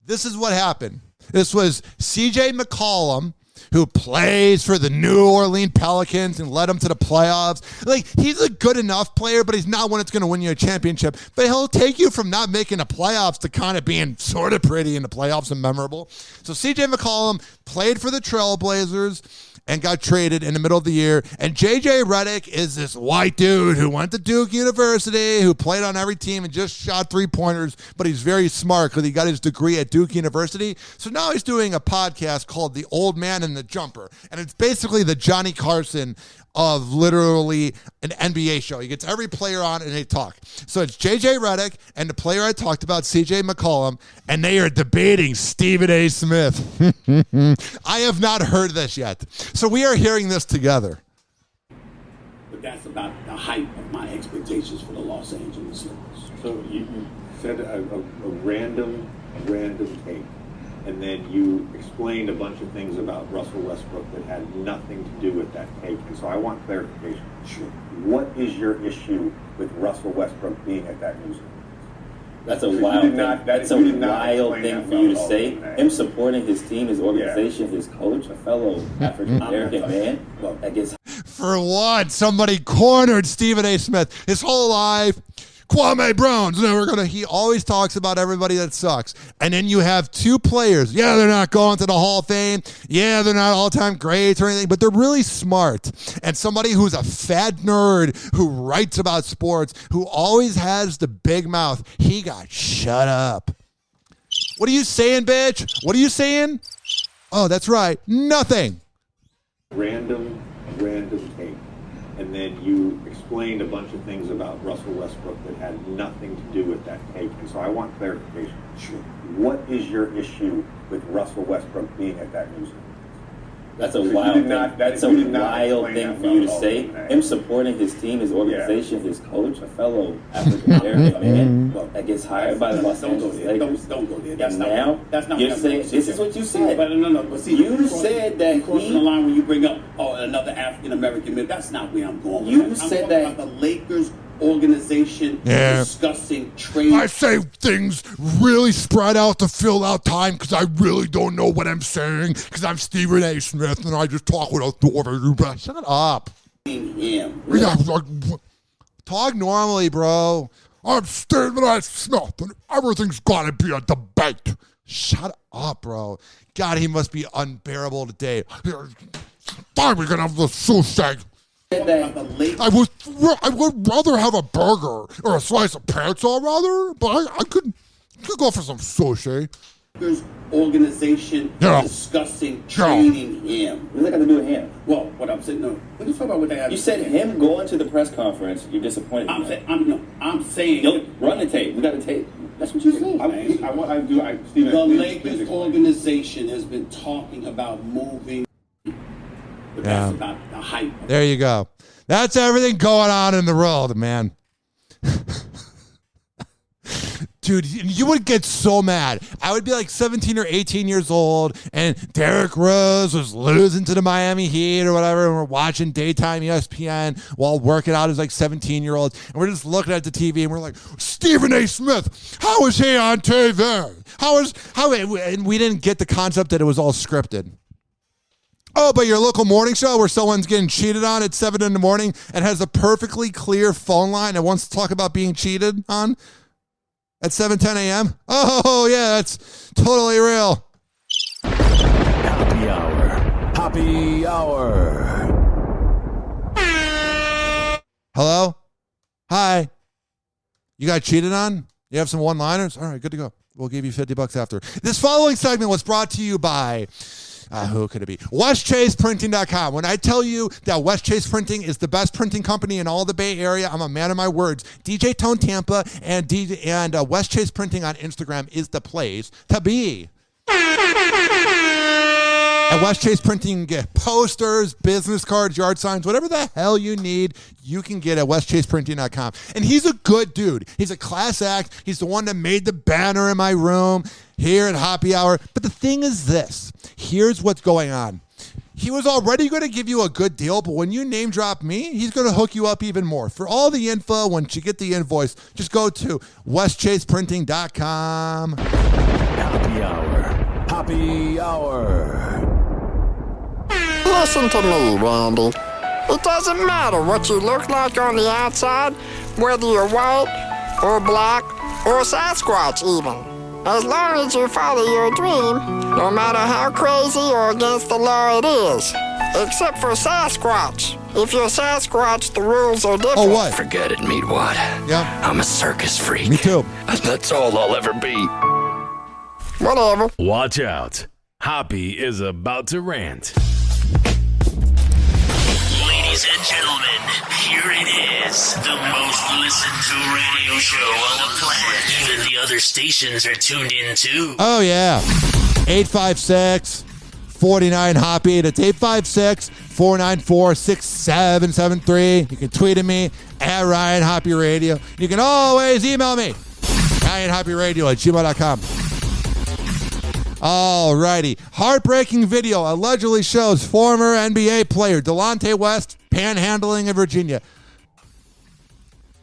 This is what happened. This was C.J. McCollum who plays for the New Orleans Pelicans and led them to the playoffs. Like, he's a good enough player, but he's not one that's going to win you a championship. But he'll take you from not making the playoffs to kind of being sort of pretty in the playoffs and memorable. So CJ McCollum played for the Trailblazers and got traded in the middle of the year. And JJ Redick is this white dude who went to Duke University, who played on every team and just shot three-pointers, but he's very smart because he got his degree at Duke University. So now he's doing a podcast called The Old Man and the Jumper. And it's basically the Johnny Carson of literally an NBA show. He gets every player on and they talk. So it's JJ Redick and the player I talked about, CJ McCollum, and they are debating Stephen A. Smith. I have not heard this yet. So we are hearing this together. But that's about the height of my expectations for the Los Angeles Lakers. So you said a random tape, and then you explained a bunch of things about Russell Westbrook that had nothing to do with that tape. And so I want clarification. Sure. What is your issue with Russell Westbrook being at that newsroom? That's a wild thing. That's a wild thing for you to say. Him supporting his team, his organization, his coach, a fellow African American man. I guess. For what? Somebody cornered Stephen A. Smith his whole life. Kwame Brown's never gonna. He always talks about everybody that sucks. And then you have two players. Yeah, they're not going to the Hall of Fame. Yeah, they're not all-time greats or anything, but they're really smart. And somebody who's a fat nerd who writes about sports, who always has the big mouth, he got shut up. What are you saying, bitch? What are you saying? Oh, that's right. Nothing. Random tape. And then you explained a bunch of things about Russell Westbrook that had nothing to do with that tape. And so I want clarification. Sure. What is your issue with Russell Westbrook being at that newsroom? That's a wild thing. That's a wild thing for you to say. Him supporting his team, his organization, his coach, a fellow African American man that gets hired by the Los Angeles Lakers. Don't go there. That's not. You're saying this is what you said. But no. But see, you said that crossing the line when you bring up another African American man. That's not where I'm going. You said that about the Lakers organization discussing trade. I say things really spread out to fill out time because I really don't know what I'm saying because I'm Stephen A. Smith and I just talk with authority. Shut up. Him. Yeah, talk normally, bro. I'm Stephen A. Smith and everything's gotta be a debate. Shut up, bro. God, he must be unbearable today. Fine, we're gonna have the sushi. I would rather have a burger or a slice of pizza, rather, but I could go for some sushi. Organization discussing trading him. What's that got to do with him? Well, what I'm saying, no. What are you talking about? What they have? You said him going to the press conference. You're disappointed. I'm saying. Don't run the tape. We got the tape. That's what you said. The Lakers organization has been talking about moving. But that's about the height. There you go. That's everything going on in the world, man. Dude, you would get so mad. I would be like 17 or 18 years old, and Derrick Rose was losing to the Miami Heat or whatever, and we're watching daytime ESPN while working out as like 17-year-olds, and we're just looking at the TV, and we're like, Stephen A. Smith, how is he on TV? And we didn't get the concept that it was all scripted. Oh, but your local morning show where someone's getting cheated on at 7 in the morning and has a perfectly clear phone line and wants to talk about being cheated on at 7:10 a.m.? Oh, yeah, that's totally real. Hoppe Hour. Hoppe Hour. Hello? Hi. You got cheated on? You have some one-liners? All right, good to go. We'll give you $50 after. This following segment was brought to you by... who could it be? WestChasePrinting.com. When I tell you that West Chase Printing is the best printing company in all the Bay Area, I'm a man of my words. DJ Tone Tampa and West Chase Printing on Instagram is the place to be. At West Chase Printing, you can get posters, business cards, yard signs, whatever the hell you need, you can get at WestChasePrinting.com. And he's a good dude. He's a class act. He's the one that made the banner in my room here at Hoppe Hour. But the thing is this. Here's what's going on. He was already going to give you a good deal, but when you name drop me, he's going to hook you up even more. For all the info, once you get the invoice, just go to WestChasePrinting.com. Hoppe Hour. Hoppe Hour. Listen to me, Randy. It doesn't matter what you look like on the outside, whether you're white or black or Sasquatch even. As long as you follow your dream, no matter how crazy or against the law it is. Except for Sasquatch. If you're Sasquatch, the rules are different. Oh, what? Forget it, Meatwad. Yeah. I'm a circus freak. Me too. That's all I'll ever be. Whatever. Watch out. Hoppe is about to rant. Ladies and gentlemen, here it is. The most listened to radio show on the planet. Even the other stations are tuned in too. Oh, yeah. 856-49-HOPPE. That's 856-494-6773. You can tweet at me at Ryan Hoppe Radio. You can always email me, RyanHoppeRadio@gmail.com. Alrighty. Heartbreaking video allegedly shows former NBA player Delonte West panhandling in Virginia.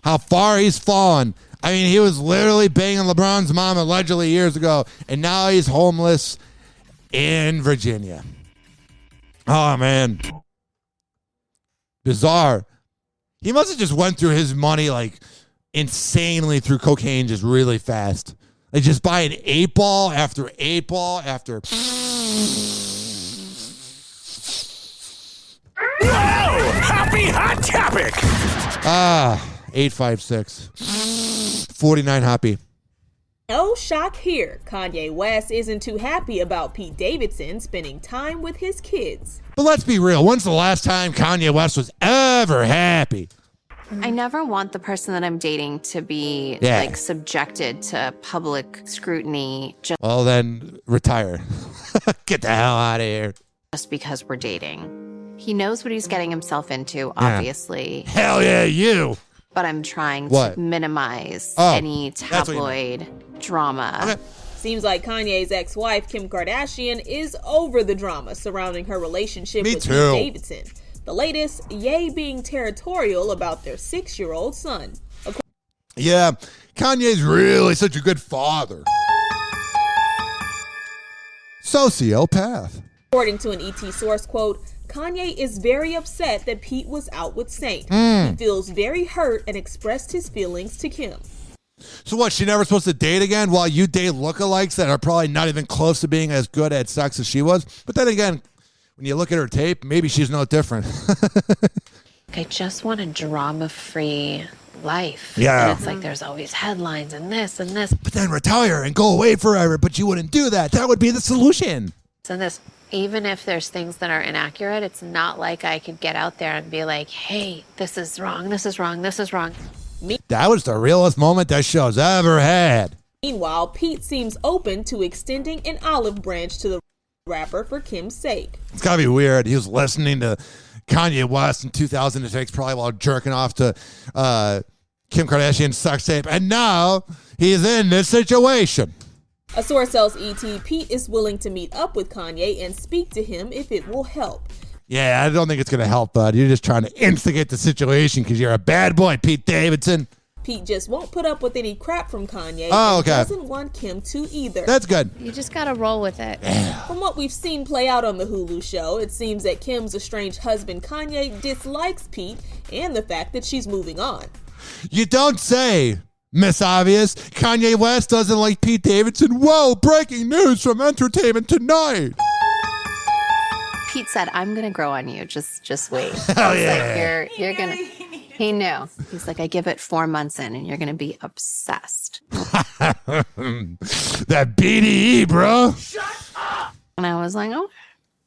How far he's fallen. I mean, he was literally banging LeBron's mom allegedly years ago, and now he's homeless in Virginia. Oh, man. Bizarre. He must have just went through his money, like, insanely through cocaine just really fast. Like, just buying 8-ball after 8-ball after... Whoa! Happy hot topic! 856-49-HOPPE. No shock here. Kanye West isn't too happy about Pete Davidson spending time with his kids. But let's be real. When's the last time Kanye West was ever happy? I never want the person that I'm dating to be like subjected to public scrutiny Well, then retire. Get the hell out of here. just because we're dating. He knows what he's getting himself into, obviously. Hell yeah, you. But I'm trying What? to minimize Oh, any that's what you tabloid drama. Okay. Seems like Kanye's ex-wife, Kim Kardashian, is over the drama surrounding her relationship with Pete Davidson. The latest, Ye being territorial about their 6-year-old son. Yeah, Kanye's really such a good father. Sociopath. According to an ET source quote, Kanye is very upset that Pete was out with Saint. Mm. He feels very hurt and expressed his feelings to Kim. So what, she never supposed to date again while you date lookalikes that are probably not even close to being as good at sex as she was? But then again, when you look at her tape, maybe she's no different. I just want a drama-free life. Yeah. And it's like there's always headlines and this and this. But then retire and go away forever, but you wouldn't do that. That would be the solution. And this, even if there's things that are inaccurate, it's not like I could get out there and be like, hey, this is wrong, this is wrong, this is wrong. That was the realest moment that show's ever had. Meanwhile, Pete seems open to extending an olive branch to the rapper for Kim's sake. It's gotta be weird. He was listening to Kanye West in 2006, probably while jerking off to Kim Kardashian's sex tape, and now he's in this situation. A source tells ET Pete is willing to meet up with Kanye and speak to him if it will help. Yeah, I don't think it's gonna help, bud. You're just trying to instigate the situation because you're a bad boy, Pete Davidson. Pete just won't put up with any crap from Kanye Oh, and okay. doesn't want Kim to either. That's good. You just gotta roll with it. From what we've seen play out on the Hulu show, it seems that Kim's estranged husband Kanye dislikes Pete and the fact that she's moving on. You don't say, Miss Obvious. Kanye West doesn't like Pete Davidson. Whoa, breaking news from Entertainment Tonight. Pete said, I'm gonna grow on you. Just wait. Hell He's yeah. like, you're gonna. He knew. He's like, I give it 4 months in, and you're gonna be obsessed. That BDE, bro. And I was like, oh,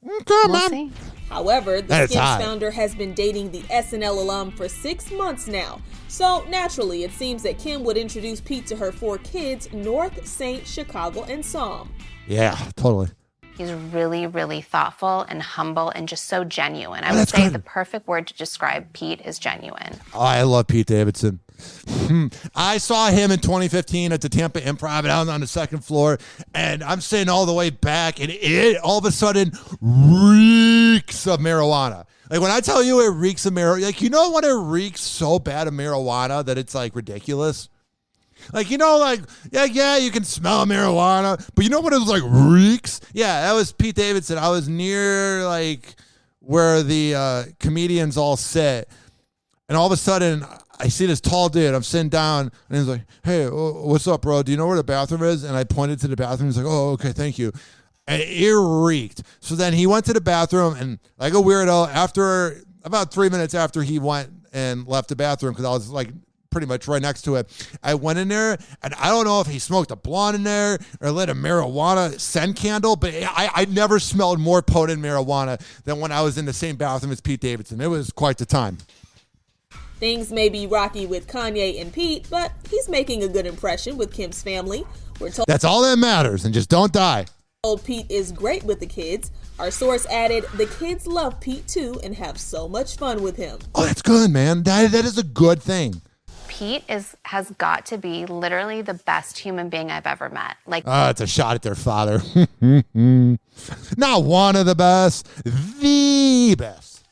we'll see. However, the That's Skims hot. founder has been dating the SNL alum for 6 months now. So naturally, it seems that Kim would introduce Pete to her 4 kids, North, Saint, Chicago, and Psalm. Yeah, totally. He's really, really thoughtful and humble and just so genuine. I Oh, would that's say good. the perfect word to describe Pete is genuine. Oh, I love Pete Davidson. I saw him in 2015 at the Tampa Improv, and I was on the second floor, and I'm sitting all the way back, and it all of a sudden reeks of marijuana. Like, when I tell you it reeks of marijuana, like, you know when it reeks so bad of marijuana that it's, like, ridiculous? Like, you know, like, yeah, you can smell marijuana, but you know what it was like reeks? Yeah, that was Pete Davidson. I was near, like, where the comedians all sit. And all of a sudden, I see this tall dude. I'm sitting down, and he's like, hey, what's up, bro? Do you know where the bathroom is? And I pointed to the bathroom. He's like, oh, okay, thank you. And it reeked. So then he went to the bathroom, and like a weirdo, after about 3 minutes after he went and left the bathroom, because I was like pretty much right next to it, I went in there, and I don't know if he smoked a blunt in there or lit a marijuana scent candle, but I never smelled more potent marijuana than when I was in the same bathroom as Pete Davidson. It was quite the time. Things may be rocky with Kanye and Pete, but he's making a good impression with Kim's family. We're told that's all that matters, and just don't die. Pete is great with the kids. Our source added, the kids love Pete too and have so much fun with him. Oh, that's good, man. That is a good thing. Pete has got to be literally the best human being I've ever met. Like, it's a shot at their father. Not one of the best, the best.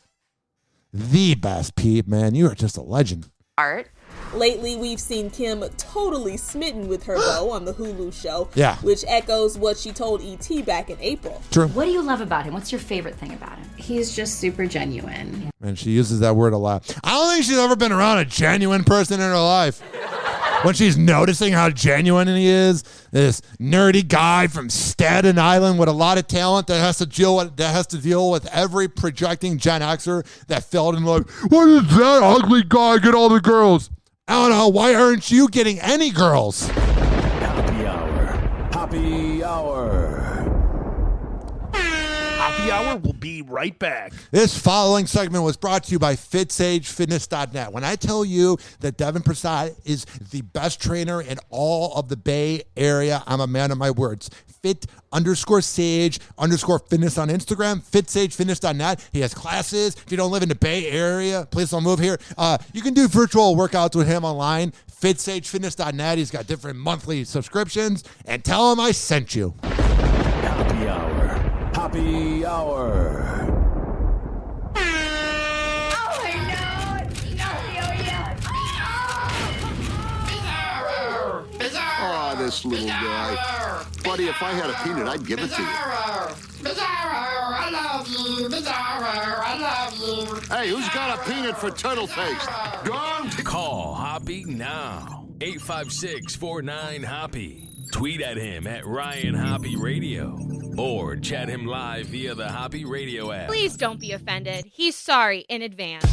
The best, Pete, man. You are just a legend. Art. Lately, we've seen Kim totally smitten with her beau on the Hulu show, which echoes what she told E.T. back in April. True. What do you love about him? What's your favorite thing about him? He's just super genuine. And she uses that word a lot. I don't think she's ever been around a genuine person in her life. When she's noticing how genuine he is, this nerdy guy from Staten Island with a lot of talent that has to deal with every projecting Gen Xer that felt in like, why did that ugly guy get all the girls? I don't know. Why aren't you getting any girls? Happy Hour. Happy Hour. Happy Hour will be right back. This following segment was brought to you by FitSageFitness.net. When I tell you that Devin Prasad is the best trainer in all of the Bay Area, I'm a man of my words. Fit_Sage_Fitness on Instagram, FitSageFitness.net. He has classes. If you don't live in the Bay Area, please don't move here. You can do virtual workouts with him online. FitSageFitness.net. He's got different monthly subscriptions. And tell him I sent you. Happy Hour. Happy Hour. Oh, this little guy. Buddy, if I had a peanut, I'd give it to you. I love you. Bizarro, I love you. Hey, who's got a peanut for turtle face? Call Hoppe now. 856-49-HOPPE. Tweet at him at Ryan Hoppe Radio. Or chat him live via the Hoppe Radio app. Please don't be offended. He's sorry in advance.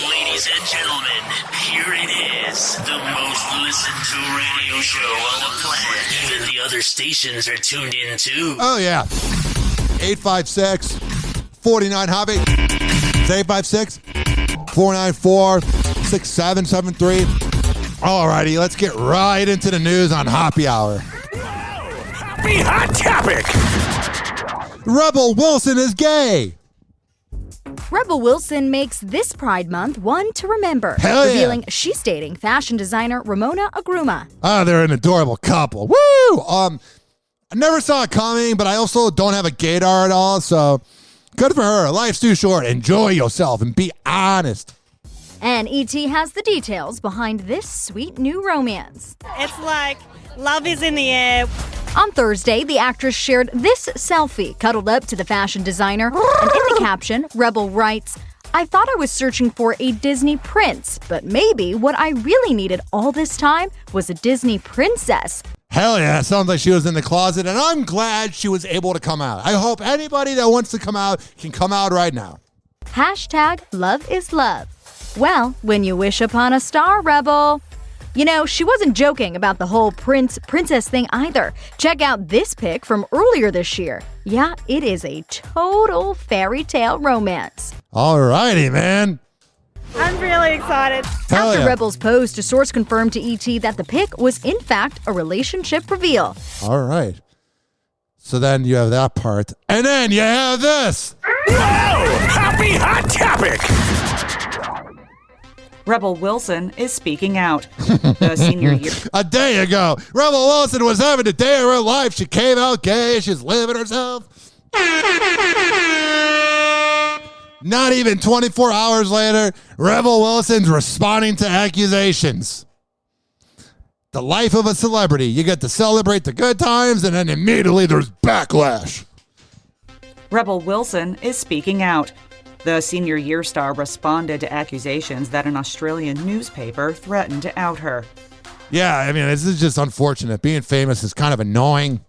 Ladies and gentlemen, here it is. The most listened to radio show on the planet. Even the other stations are tuned in too. Oh, yeah. 856-49-HOPPE. It's 856-494-6773. Alrighty, let's get right into the news on Hoppe Hour. Happy Hot Topic! Rebel Wilson is gay. Rebel Wilson makes this Pride Month one to remember, revealing she's dating fashion designer Ramona Agruma. Oh, they're an adorable couple. Woo! I never saw it coming, but I also don't have a gaydar at all, so good for her. Life's too short. Enjoy yourself and be honest. And E.T. has the details behind this sweet new romance. It's like love is in the air. On Thursday, the actress shared this selfie cuddled up to the fashion designer. And in the caption, Rebel writes, I thought I was searching for a Disney prince, but maybe what I really needed all this time was a Disney princess. Hell yeah, sounds like she was in the closet, and I'm glad she was able to come out. I hope anybody that wants to come out can come out right now. #LoveIsLove. Well, when you wish upon a star, Rebel. You know, she wasn't joking about the whole princess thing either. Check out this pic from earlier this year. Yeah, it is a total fairy tale romance. Alrighty, man. I'm really excited. After Rebel's post, a source confirmed to ET that the pic was in fact a relationship reveal. All right. So then you have that part. And then you have this. Whoa! Happy Hot Topic! Rebel Wilson is speaking out. The senior year. A day ago, Rebel Wilson was having a day of her life. She came out gay. She's living herself. Not even 24 hours later, Rebel Wilson's responding to accusations. The life of a celebrity. You get to celebrate the good times, and then immediately there's backlash. Rebel Wilson is speaking out. The senior year star responded to accusations that an Australian newspaper threatened to out her. Yeah, I mean, this is just unfortunate. Being famous is kind of annoying.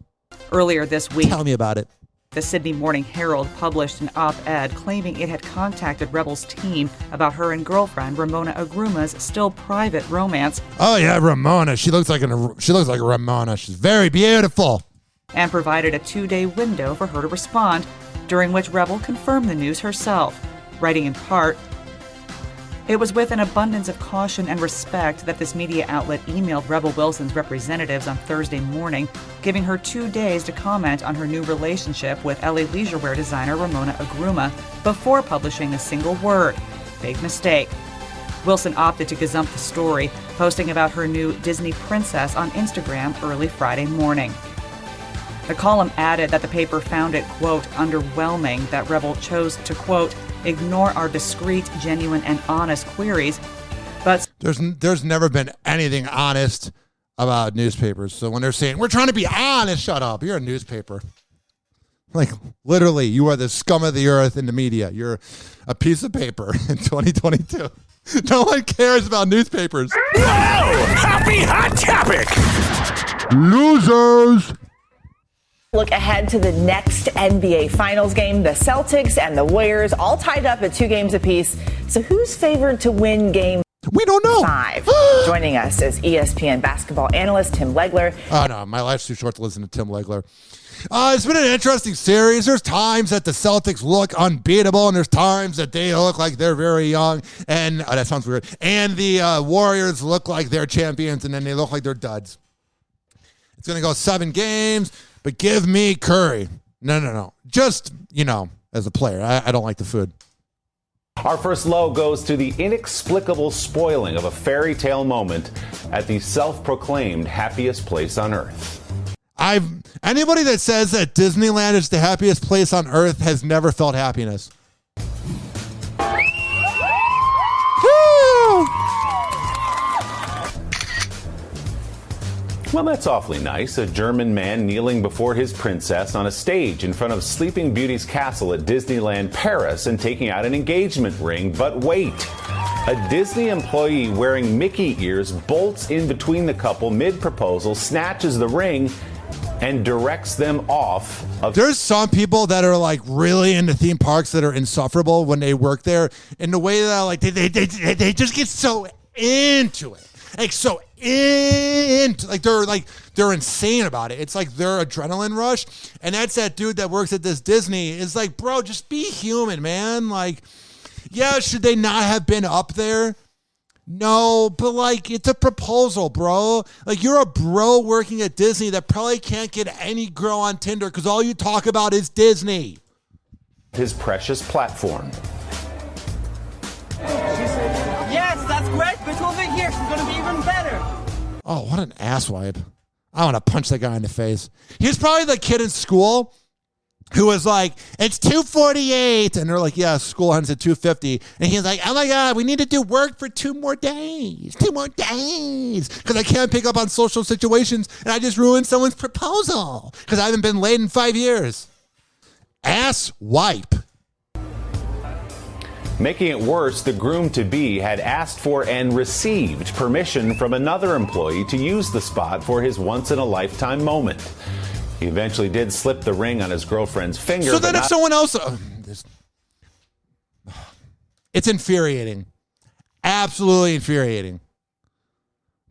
Earlier this week, tell me about it. The Sydney Morning Herald published an op-ed claiming it had contacted Rebel's team about her and girlfriend Ramona Agruma's still private romance. Oh yeah, Ramona. She looks like Ramona. She's very beautiful. And provided a 2-day window for her to respond, during which Rebel confirmed the news herself, writing in part, "It was with an abundance of caution and respect that this media outlet emailed Rebel Wilson's representatives on Thursday morning, giving her 2 days to comment on her new relationship with LA leisurewear designer Ramona Agruma before publishing a single word. Big mistake." Wilson opted to gazump the story, posting about her new Disney princess on Instagram early Friday morning. The column added that the paper found it, quote, underwhelming that Rebel chose to, quote, ignore our discreet, genuine, and honest queries, but there's never been anything honest about newspapers. So when they're saying, we're trying to be honest, shut up. You're a newspaper. Like, literally, you are the scum of the earth in the media. You're a piece of paper in 2022. No one cares about newspapers. Whoa! Happy Hot Topic! Losers! Look ahead to the next NBA Finals game. The Celtics and the Warriors all tied up at 2 games apiece. So who's favored to win game? We don't know. 5. Joining us is ESPN basketball analyst Tim Legler. Oh, no. My life's too short to listen to Tim Legler. It's been an interesting series. There's times that the Celtics look unbeatable, and there's times that they look like they're very young. And that sounds weird. And the Warriors look like they're champions, and then they look like they're duds. It's going to go 7 games. But give me Curry. No. Just, as a player. I don't like the food. Our first low goes to the inexplicable spoiling of a fairy tale moment at the self-proclaimed happiest place on earth. Anybody that says that Disneyland is the happiest place on earth has never felt happiness. Woo! Well, that's awfully nice. A German man kneeling before his princess on a stage in front of Sleeping Beauty's castle at Disneyland Paris and taking out an engagement ring. But wait, a Disney employee wearing Mickey ears bolts in between the couple mid-proposal, snatches the ring, and directs them off. There's some people that are like really into theme parks that are insufferable when they work there, in the way that like they just get so into it. Like so into they're insane about it. It's like their adrenaline rush. And that's that dude that works at this Disney. Is like, bro, just be human, man. Like, yeah, should they not have been up there? No, but like it's a proposal, bro. Like you're a bro working at Disney that probably can't get any girl on Tinder because all you talk about is Disney. His precious platform. Yes, that's great, but over here, she's going to be even better. Oh, what an asswipe. I want to punch that guy in the face. He's probably the kid in school who was like, it's 2:48. And they're like, yeah, school ends at 2:50. And he's like, oh my God, we need to do work for 2 more days. 2 more days. Because I can't pick up on social situations and I just ruined someone's proposal. Because I haven't been late in 5 years. Ass wipe. Making it worse, the groom-to-be had asked for and received permission from another employee to use the spot for his once-in-a-lifetime moment. He eventually did slip the ring on his girlfriend's finger. So then if someone else... it's infuriating. Absolutely infuriating.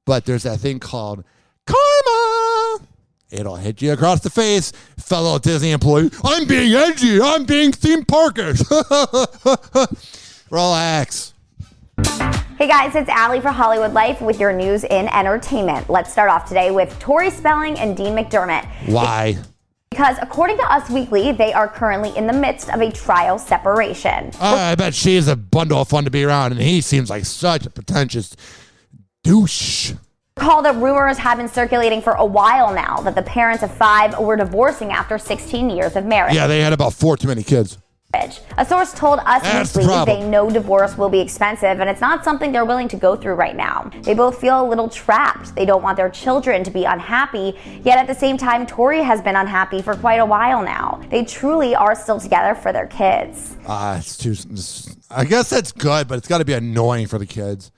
But there's that thing called karma. It'll hit you across the face, fellow Disney employee. I'm being edgy. I'm being theme parkish. Relax. Hey guys, it's Allie for Hollywood Life with your news in entertainment. Let's start off today with Tori Spelling and Dean McDermott. Why? Because according to Us Weekly, they are currently in the midst of a trial separation. I bet she's a bundle of fun to be around, and he seems like such a pretentious douche. Recall that rumors have been circulating for a while now that the parents of 5 were divorcing after 16 years of marriage. Yeah, they had about 4 too many kids. marriage. A source told Us Weekly they know divorce will be expensive and it's not something they're willing to go through right now. They both feel a little trapped. They don't want their children to be unhappy, yet at the same time, Tori has been unhappy for quite a while now. They truly are still together for their kids. I guess that's good, but it's got to be annoying for the kids.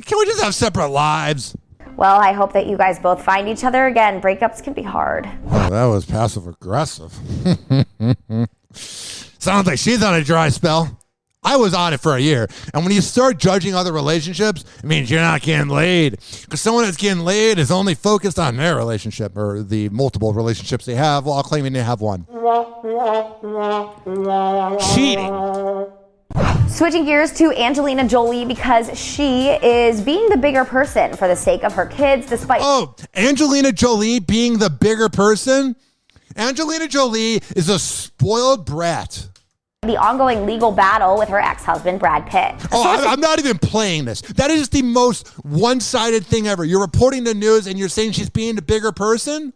Can't we just have separate lives? Well, I hope that you guys both find each other again. Breakups can be hard. Oh, that was passive aggressive. Sounds like she's on a dry spell. I was on it for a year. And when you start judging other relationships, it means you're not getting laid. Because someone that's getting laid is only focused on their relationship or the multiple relationships they have while claiming they have one. Cheating. Switching gears to Angelina Jolie because she is being the bigger person for the sake of her kids despite... Oh, Angelina Jolie being the bigger person? Angelina Jolie is a spoiled brat. The ongoing legal battle with her ex-husband, Brad Pitt. I'm not even playing this. That is the most one-sided thing ever. You're reporting the news and you're saying she's being the bigger person?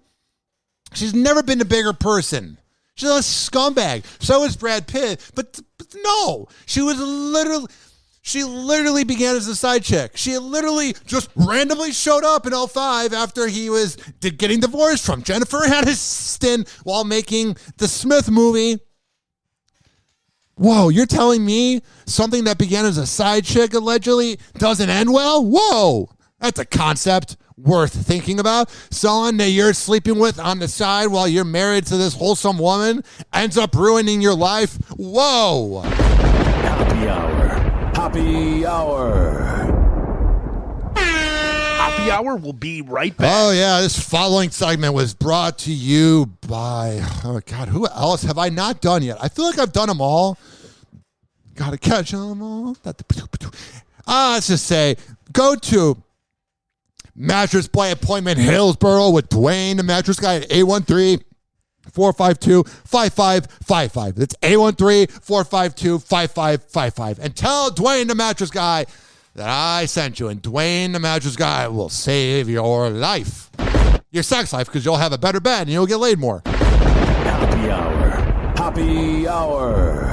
She's never been the bigger person. She's a scumbag. So is Brad Pitt. But no, she literally began as a side chick. She literally just randomly showed up in 05 after he was getting divorced from Jennifer Aniston while making the Smith movie. Whoa, you're telling me something that began as a side chick allegedly doesn't end well? Whoa, that's a concept worth thinking about. Someone that you're sleeping with on the side while you're married to this wholesome woman ends up ruining your life? Whoa. Happy Hour. Happy Hour. Happy Hour will be right back. Oh, yeah, this following segment was brought to you by, oh, God, who else have I not done yet? I feel like I've done them all. Gotta catch them all. Let's just say, go to Mattress by Appointment Hillsboro with Dwayne, the mattress guy at 813-452-5555. That's 813-452-5555. And tell Dwayne, the mattress guy, that I sent you. And Dwayne, the mattress guy, will save your life. Your sex life, because you'll have a better bed and you'll get laid more. Happy Hour. Happy Hour.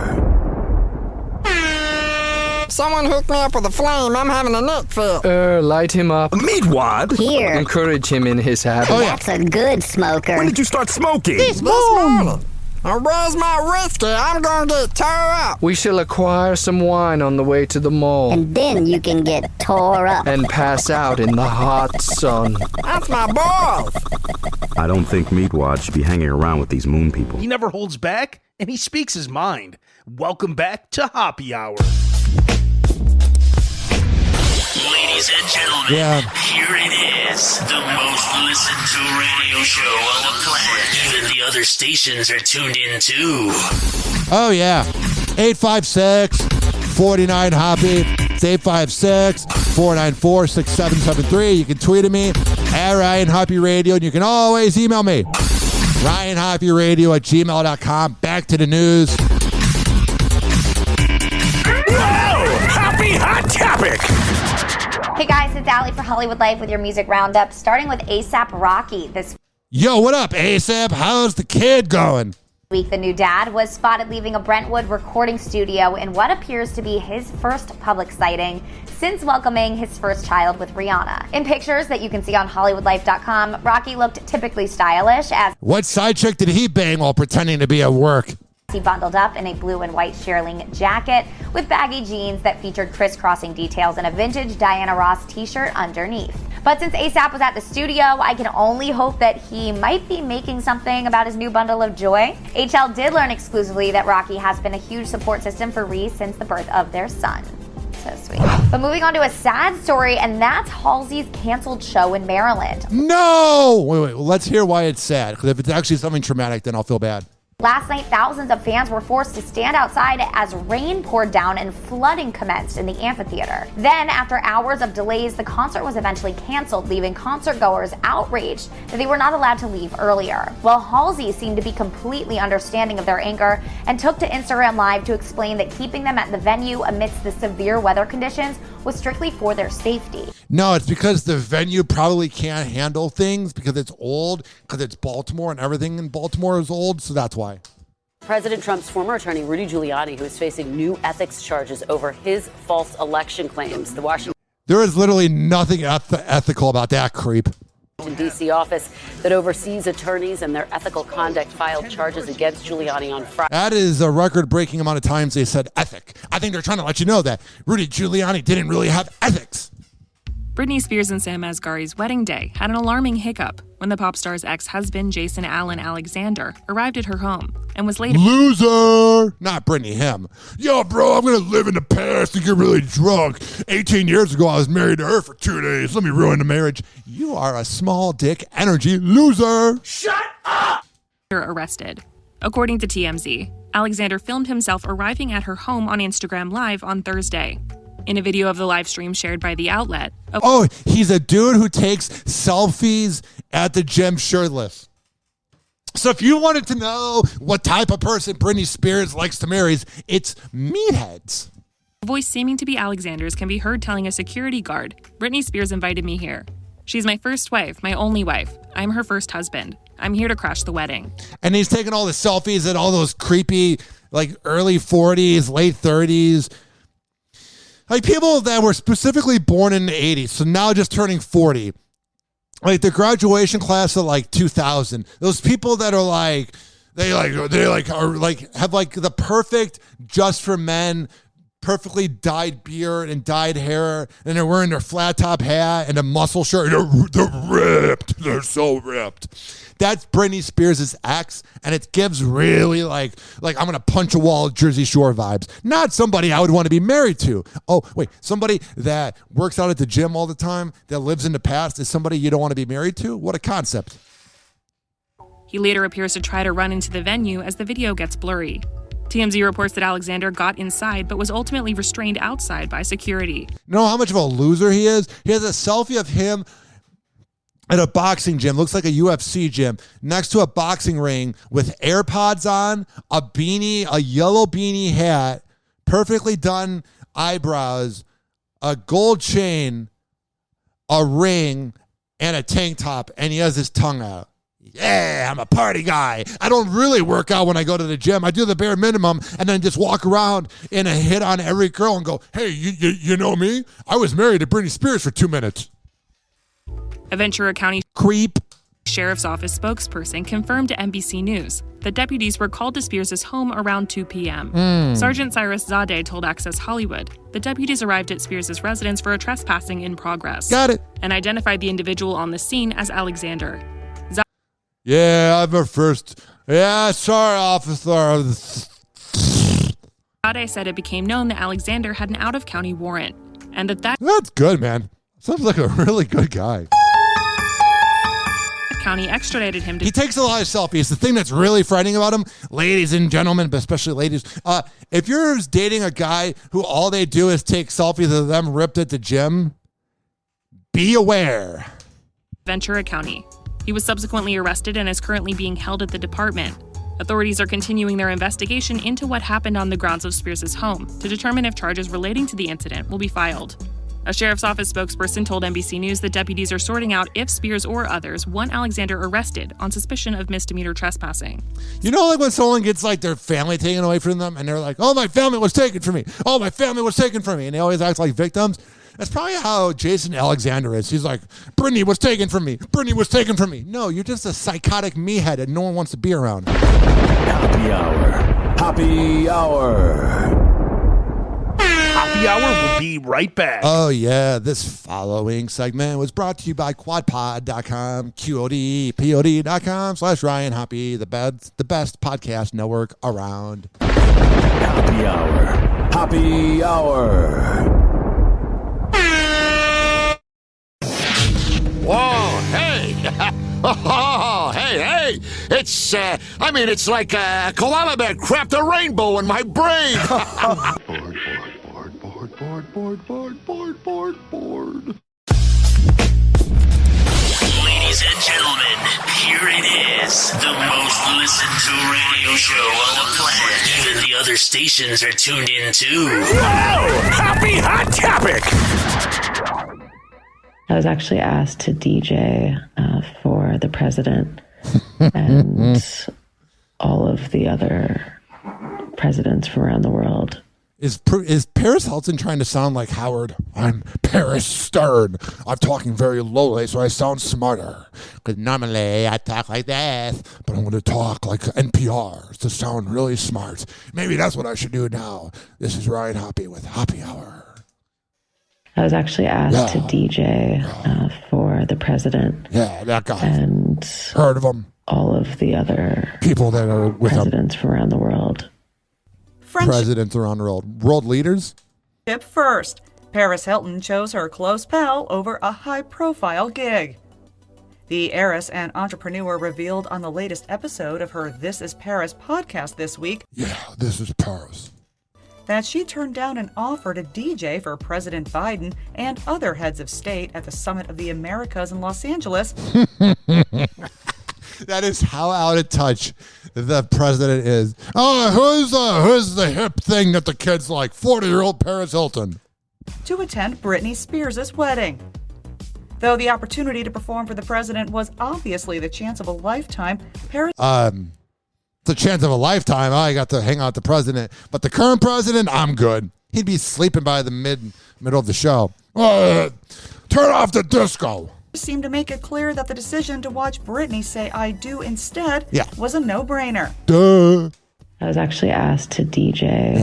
Someone hooked me up with a flame. I'm having a neck fit. Light him up. Meat wad? Here. Encourage him in his habit. Oh, yeah. That's a good smoker. When did you start smoking? This morning. Now, where's my whiskey? I'm gonna get tore up. We shall acquire some wine on the way to the mall. And then you can get tore up. And pass out in the hot sun. That's my boy. I don't think Meatwad should be hanging around with these moon people. He never holds back, and he speaks his mind. Welcome back to Hoppe Hour. Ladies and gentlemen, here it is, the most listened to radio show on the planet. Even the other stations are tuned in too. Oh, yeah. 856-49-HOPPE. It's 856-494-6773. You can tweet at me at Ryan Hoppe Radio, and you can always email me, RyanHoppeRadio@gmail.com. Back to the news. Whoa! Happy Hot Topic! Hey guys, it's Allie for Hollywood Life with your music roundup, starting with A$AP Rocky. This Yo, what up, A$AP? How's the kid going? week, the new dad was spotted leaving a Brentwood recording studio in what appears to be his first public sighting since welcoming his first child with Rihanna. In pictures that you can see on HollywoodLife.com, Rocky looked typically stylish as What side chick did he bang while pretending to be at work? he bundled up in a blue and white shearling jacket with baggy jeans that featured crisscrossing details and a vintage Diana Ross t-shirt underneath. But since A$AP was at the studio, I can only hope that he might be making something about his new bundle of joy. HL did learn exclusively that Rocky has been a huge support system for Reese since the birth of their son. So sweet. But moving on to a sad story, and that's Halsey's canceled show in Maryland. No! Wait, let's hear why it's sad. Because if it's actually something traumatic, then I'll feel bad. Last night, thousands of fans were forced to stand outside as rain poured down and flooding commenced in the amphitheater. Then, after hours of delays, the concert was eventually canceled, leaving concertgoers outraged that they were not allowed to leave earlier. Well, Halsey seemed to be completely understanding of their anger and took to Instagram Live to explain that keeping them at the venue amidst the severe weather conditions was strictly for their safety. No, it's because the venue probably can't handle things because it's old, because it's Baltimore and everything in Baltimore is old, so that's why. President Trump's former attorney, Rudy Giuliani, who is facing new ethics charges over his false election claims. The Washington There is literally nothing ethical about that creep. D.C. office that oversees attorneys and their ethical conduct filed charges against Giuliani on Friday. That is a record-breaking amount of times they said ethic. I think they're trying to let you know that Rudy Giuliani didn't really have ethics. Britney Spears and Sam Asghari's wedding day had an alarming hiccup when the pop star's ex-husband, Jason Allen Alexander, arrived at her home and was later... Loser! Not Britney, him. Yo, bro, I'm going to live in the past and get really drunk. 18 years ago, I was married to her for 2 days. Let me ruin the marriage. You are a small dick energy loser. Shut up! Arrested. According to TMZ, Alexander filmed himself arriving at her home on Instagram Live on Thursday. In a video of the live stream shared by the outlet... Oh, he's a dude who takes selfies at the gym shirtless. So if you wanted to know what type of person Britney Spears likes to marry, it's meatheads. A voice seeming to be Alexander's can be heard telling a security guard, "Britney Spears invited me here. She's my first wife, my only wife. I'm her first husband. I'm here to crash the wedding." And he's taking all the selfies at all those creepy, like early 40s, late 30s. Like people that were specifically born in the 80s, so now just turning 40. Like the graduation class of like 2000. Those people that are like, they have like the perfect just for men, perfectly dyed beard and dyed hair, and they're wearing their flat top hat and a muscle shirt. They're ripped. They're so ripped. That's Britney Spears' ex, and it gives really like I'm gonna punch a wall Jersey Shore vibes. Not somebody I would want to be married to. Oh, wait, somebody that works out at the gym all the time, that lives in the past, is somebody you don't want to be married to? What a concept. He later appears to try to run into the venue as the video gets blurry. TMZ reports that Alexander got inside but was ultimately restrained outside by security. You know how much of a loser he is? He has a selfie of him at a boxing gym, looks like a UFC gym, next to a boxing ring with AirPods on, a beanie, a yellow beanie hat, perfectly done eyebrows, a gold chain, a ring, and a tank top, and he has his tongue out. Yeah, I'm a party guy. I don't really work out when I go to the gym. I do the bare minimum and then just walk around and hit on every girl and go, hey, you know me? I was married to Britney Spears for 2 minutes. A Ventura County creep Sheriff's Office spokesperson confirmed to NBC News that deputies were called to Spears' home around 2 p.m. Sergeant Cyrus Zadeh told Access Hollywood the deputies arrived at Spears' residence for a trespassing in progress. Got it. And identified the individual on the scene as Alexander. Yeah, I'm her first. Yeah, sorry, officer. Zadeh said it became known that Alexander had an out-of-county warrant, and That's good, man. Sounds like a really good guy. County extradited him to... He takes a lot of selfies. The thing that's really frightening about him, ladies and gentlemen, but especially ladies, if you're dating a guy who all they do is take selfies of them ripped at the gym, be aware. Ventura County. He was subsequently arrested and is currently being held at the department. Authorities are continuing their investigation into what happened on the grounds of Spears' home to determine if charges relating to the incident will be filed. A sheriff's office spokesperson told NBC News that deputies are sorting out if Spears or others want Alexander arrested on suspicion of misdemeanor trespassing. You know, like when someone gets like their family taken away from them and they're like, oh, my family was taken from me. Oh, my family was taken from me. And they always act like victims. That's probably how Jason Alexander is. He's like, Britney was taken from me. Britney was taken from me. No, you're just a psychotic meathead and no one wants to be around. Happy Hour. Happy Hour. Happy Hour will be right back. Oh, yeah. This following segment was brought to you by quadpod.com, QODPOD.com/Ryan Hoppe, the best podcast network around. Happy Hour. Happy Hour. Whoa, hey. Oh, hey. It's, it's like a koala bear crapped a rainbow in my brain. Bored. Ladies and gentlemen, here it is. The most listened to radio show on the planet. Even the other stations are tuned in too. Whoa! Happy Hot Topic! I was actually asked to DJ for the president and all of the other presidents from around the world. Is Paris Hilton trying to sound like Howard? I'm Paris Stern. I'm talking very lowly so I sound smarter. Because normally I talk like this, but I'm going to talk like NPR to sound really smart. Maybe that's what I should do now. This is Ryan Hoppe with Hoppe Hour. I was actually asked to DJ for the president. Yeah, that guy. And heard of him. All of the other people that are with presidents from around the world. Presidents around the world. World leaders? First, Paris Hilton chose her close pal over a high-profile gig. The heiress and entrepreneur revealed on the latest episode of her This Is Paris podcast this week, yeah, this is Paris, that she turned down an offer to DJ for President Biden and other heads of state at the Summit of the Americas in Los Angeles. That is how out of touch the president is. Oh, who's the hip thing that the kids like? 40-year-old Paris Hilton. To attend Britney Spears' wedding. Though the opportunity to perform for the president was obviously the chance of a lifetime, Paris... It's a chance of a lifetime. I got to hang out with the president. But the current president, I'm good. He'd be sleeping by the middle of the show. Turn off the disco. Seemed to make it clear that the decision to watch Britney say I do instead was a no-brainer. Duh. I was actually asked to DJ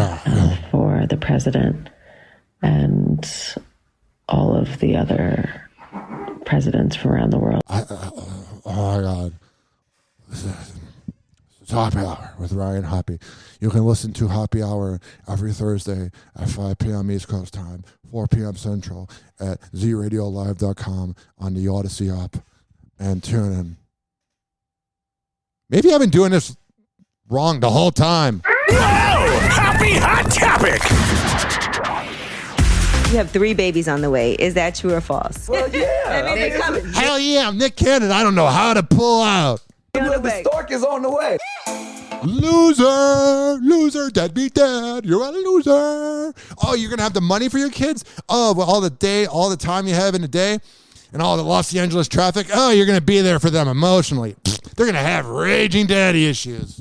for the president and all of the other presidents from around the world. Oh my God. It's Hoppe Hour with Ryan Hoppe. You can listen to Hoppe Hour every Thursday at 5 p.m. East Coast time, 4 p.m. Central at zradiolive.com on the Odyssey app, and tune in. Maybe I've been doing this wrong the whole time. Whoa! Happy Hot Topic! You have 3 babies on the way. Is that true or false? Well, yeah. Hell yeah, I'm Nick Cannon. I don't know how to pull out. The stork is on the way. Loser, deadbeat dad. You're a loser. Oh, you're going to have the money for your kids? Oh, well, all the time you have in a day and all the Los Angeles traffic. Oh, you're going to be there for them emotionally. They're going to have raging daddy issues.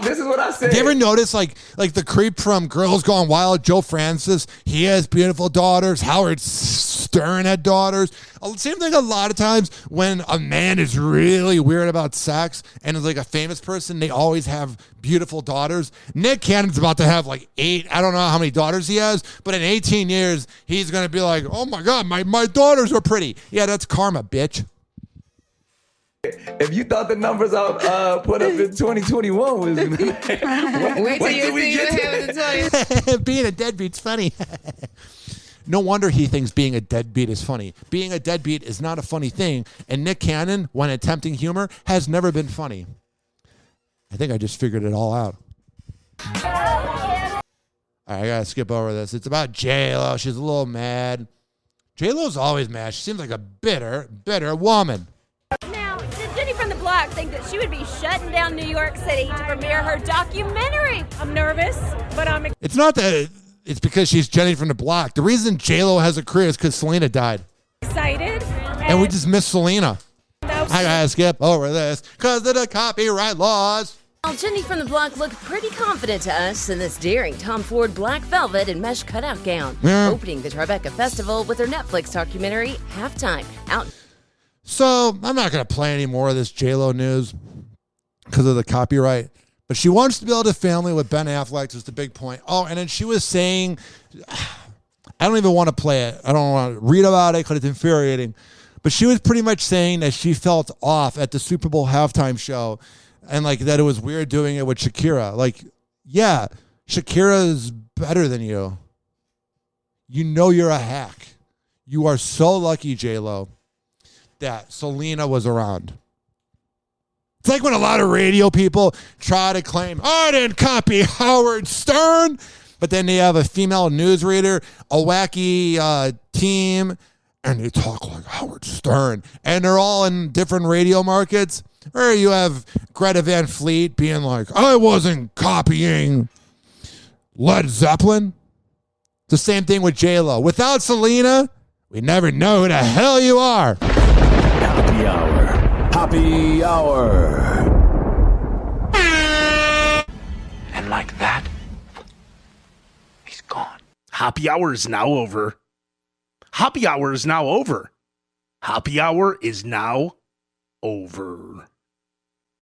This is what I said. Do you ever notice like the creep from Girls Gone Wild, Joe Francis? He has beautiful daughters. Howard Stern had daughters. Same thing a lot of times when a man is really weird about sex and is like a famous person, they always have beautiful daughters. Nick Cannon's about to have like 8. I don't know how many daughters he has, but in 18 years, he's going to be like, oh my God, my daughters are pretty. Yeah, that's karma, bitch. If you thought the numbers I put up in 2021 was... Wait till you see what happens to tell you. Being a deadbeat's funny. No wonder he thinks being a deadbeat is funny. Being a deadbeat is not a funny thing, and Nick Cannon, when attempting humor, has never been funny. I think I just figured it all out. All right, I gotta skip over this. It's about J-Lo. She's a little mad. J-Lo's always mad. She seems like a bitter woman. Now, did Jenny from the Block think that she would be shutting down New York City to premiere her documentary? I'm nervous, but I'm It's not that it's because she's Jenny from the Block. The reason J-Lo has a career is because Selena died. excited. And we just miss Selena. I gotta skip over this because of the copyright laws. Well, Jenny from the Block looked pretty confident to us in this daring Tom Ford black velvet and mesh cutout gown, opening the Tribeca Festival with her Netflix documentary, Halftime, out. So I'm not going to play any more of this J-Lo news because of the copyright. But she wants to build a family with Ben Affleck is the big point. Oh, and then she was saying, I don't even want to play it. I don't want to read about it because it's infuriating. But she was pretty much saying that she felt off at the Super Bowl halftime show and like that it was weird doing it with Shakira. Like, yeah, Shakira is better than you. You know you're a hack. You are so lucky, J-Lo, that Selena was around. It's like when a lot of radio people try to claim, I didn't copy Howard Stern, but then they have a female newsreader, a wacky team, and they talk like Howard Stern, and they're all in different radio markets. Or you have Greta Van Fleet being like, I wasn't copying Led Zeppelin. It's the same thing with J-Lo. Without Selena, we never know who the hell you are. Happy Hour. Happy Hour. And like Hoppe Hour is now over. Hoppe Hour is now over. Hoppe Hour is now over.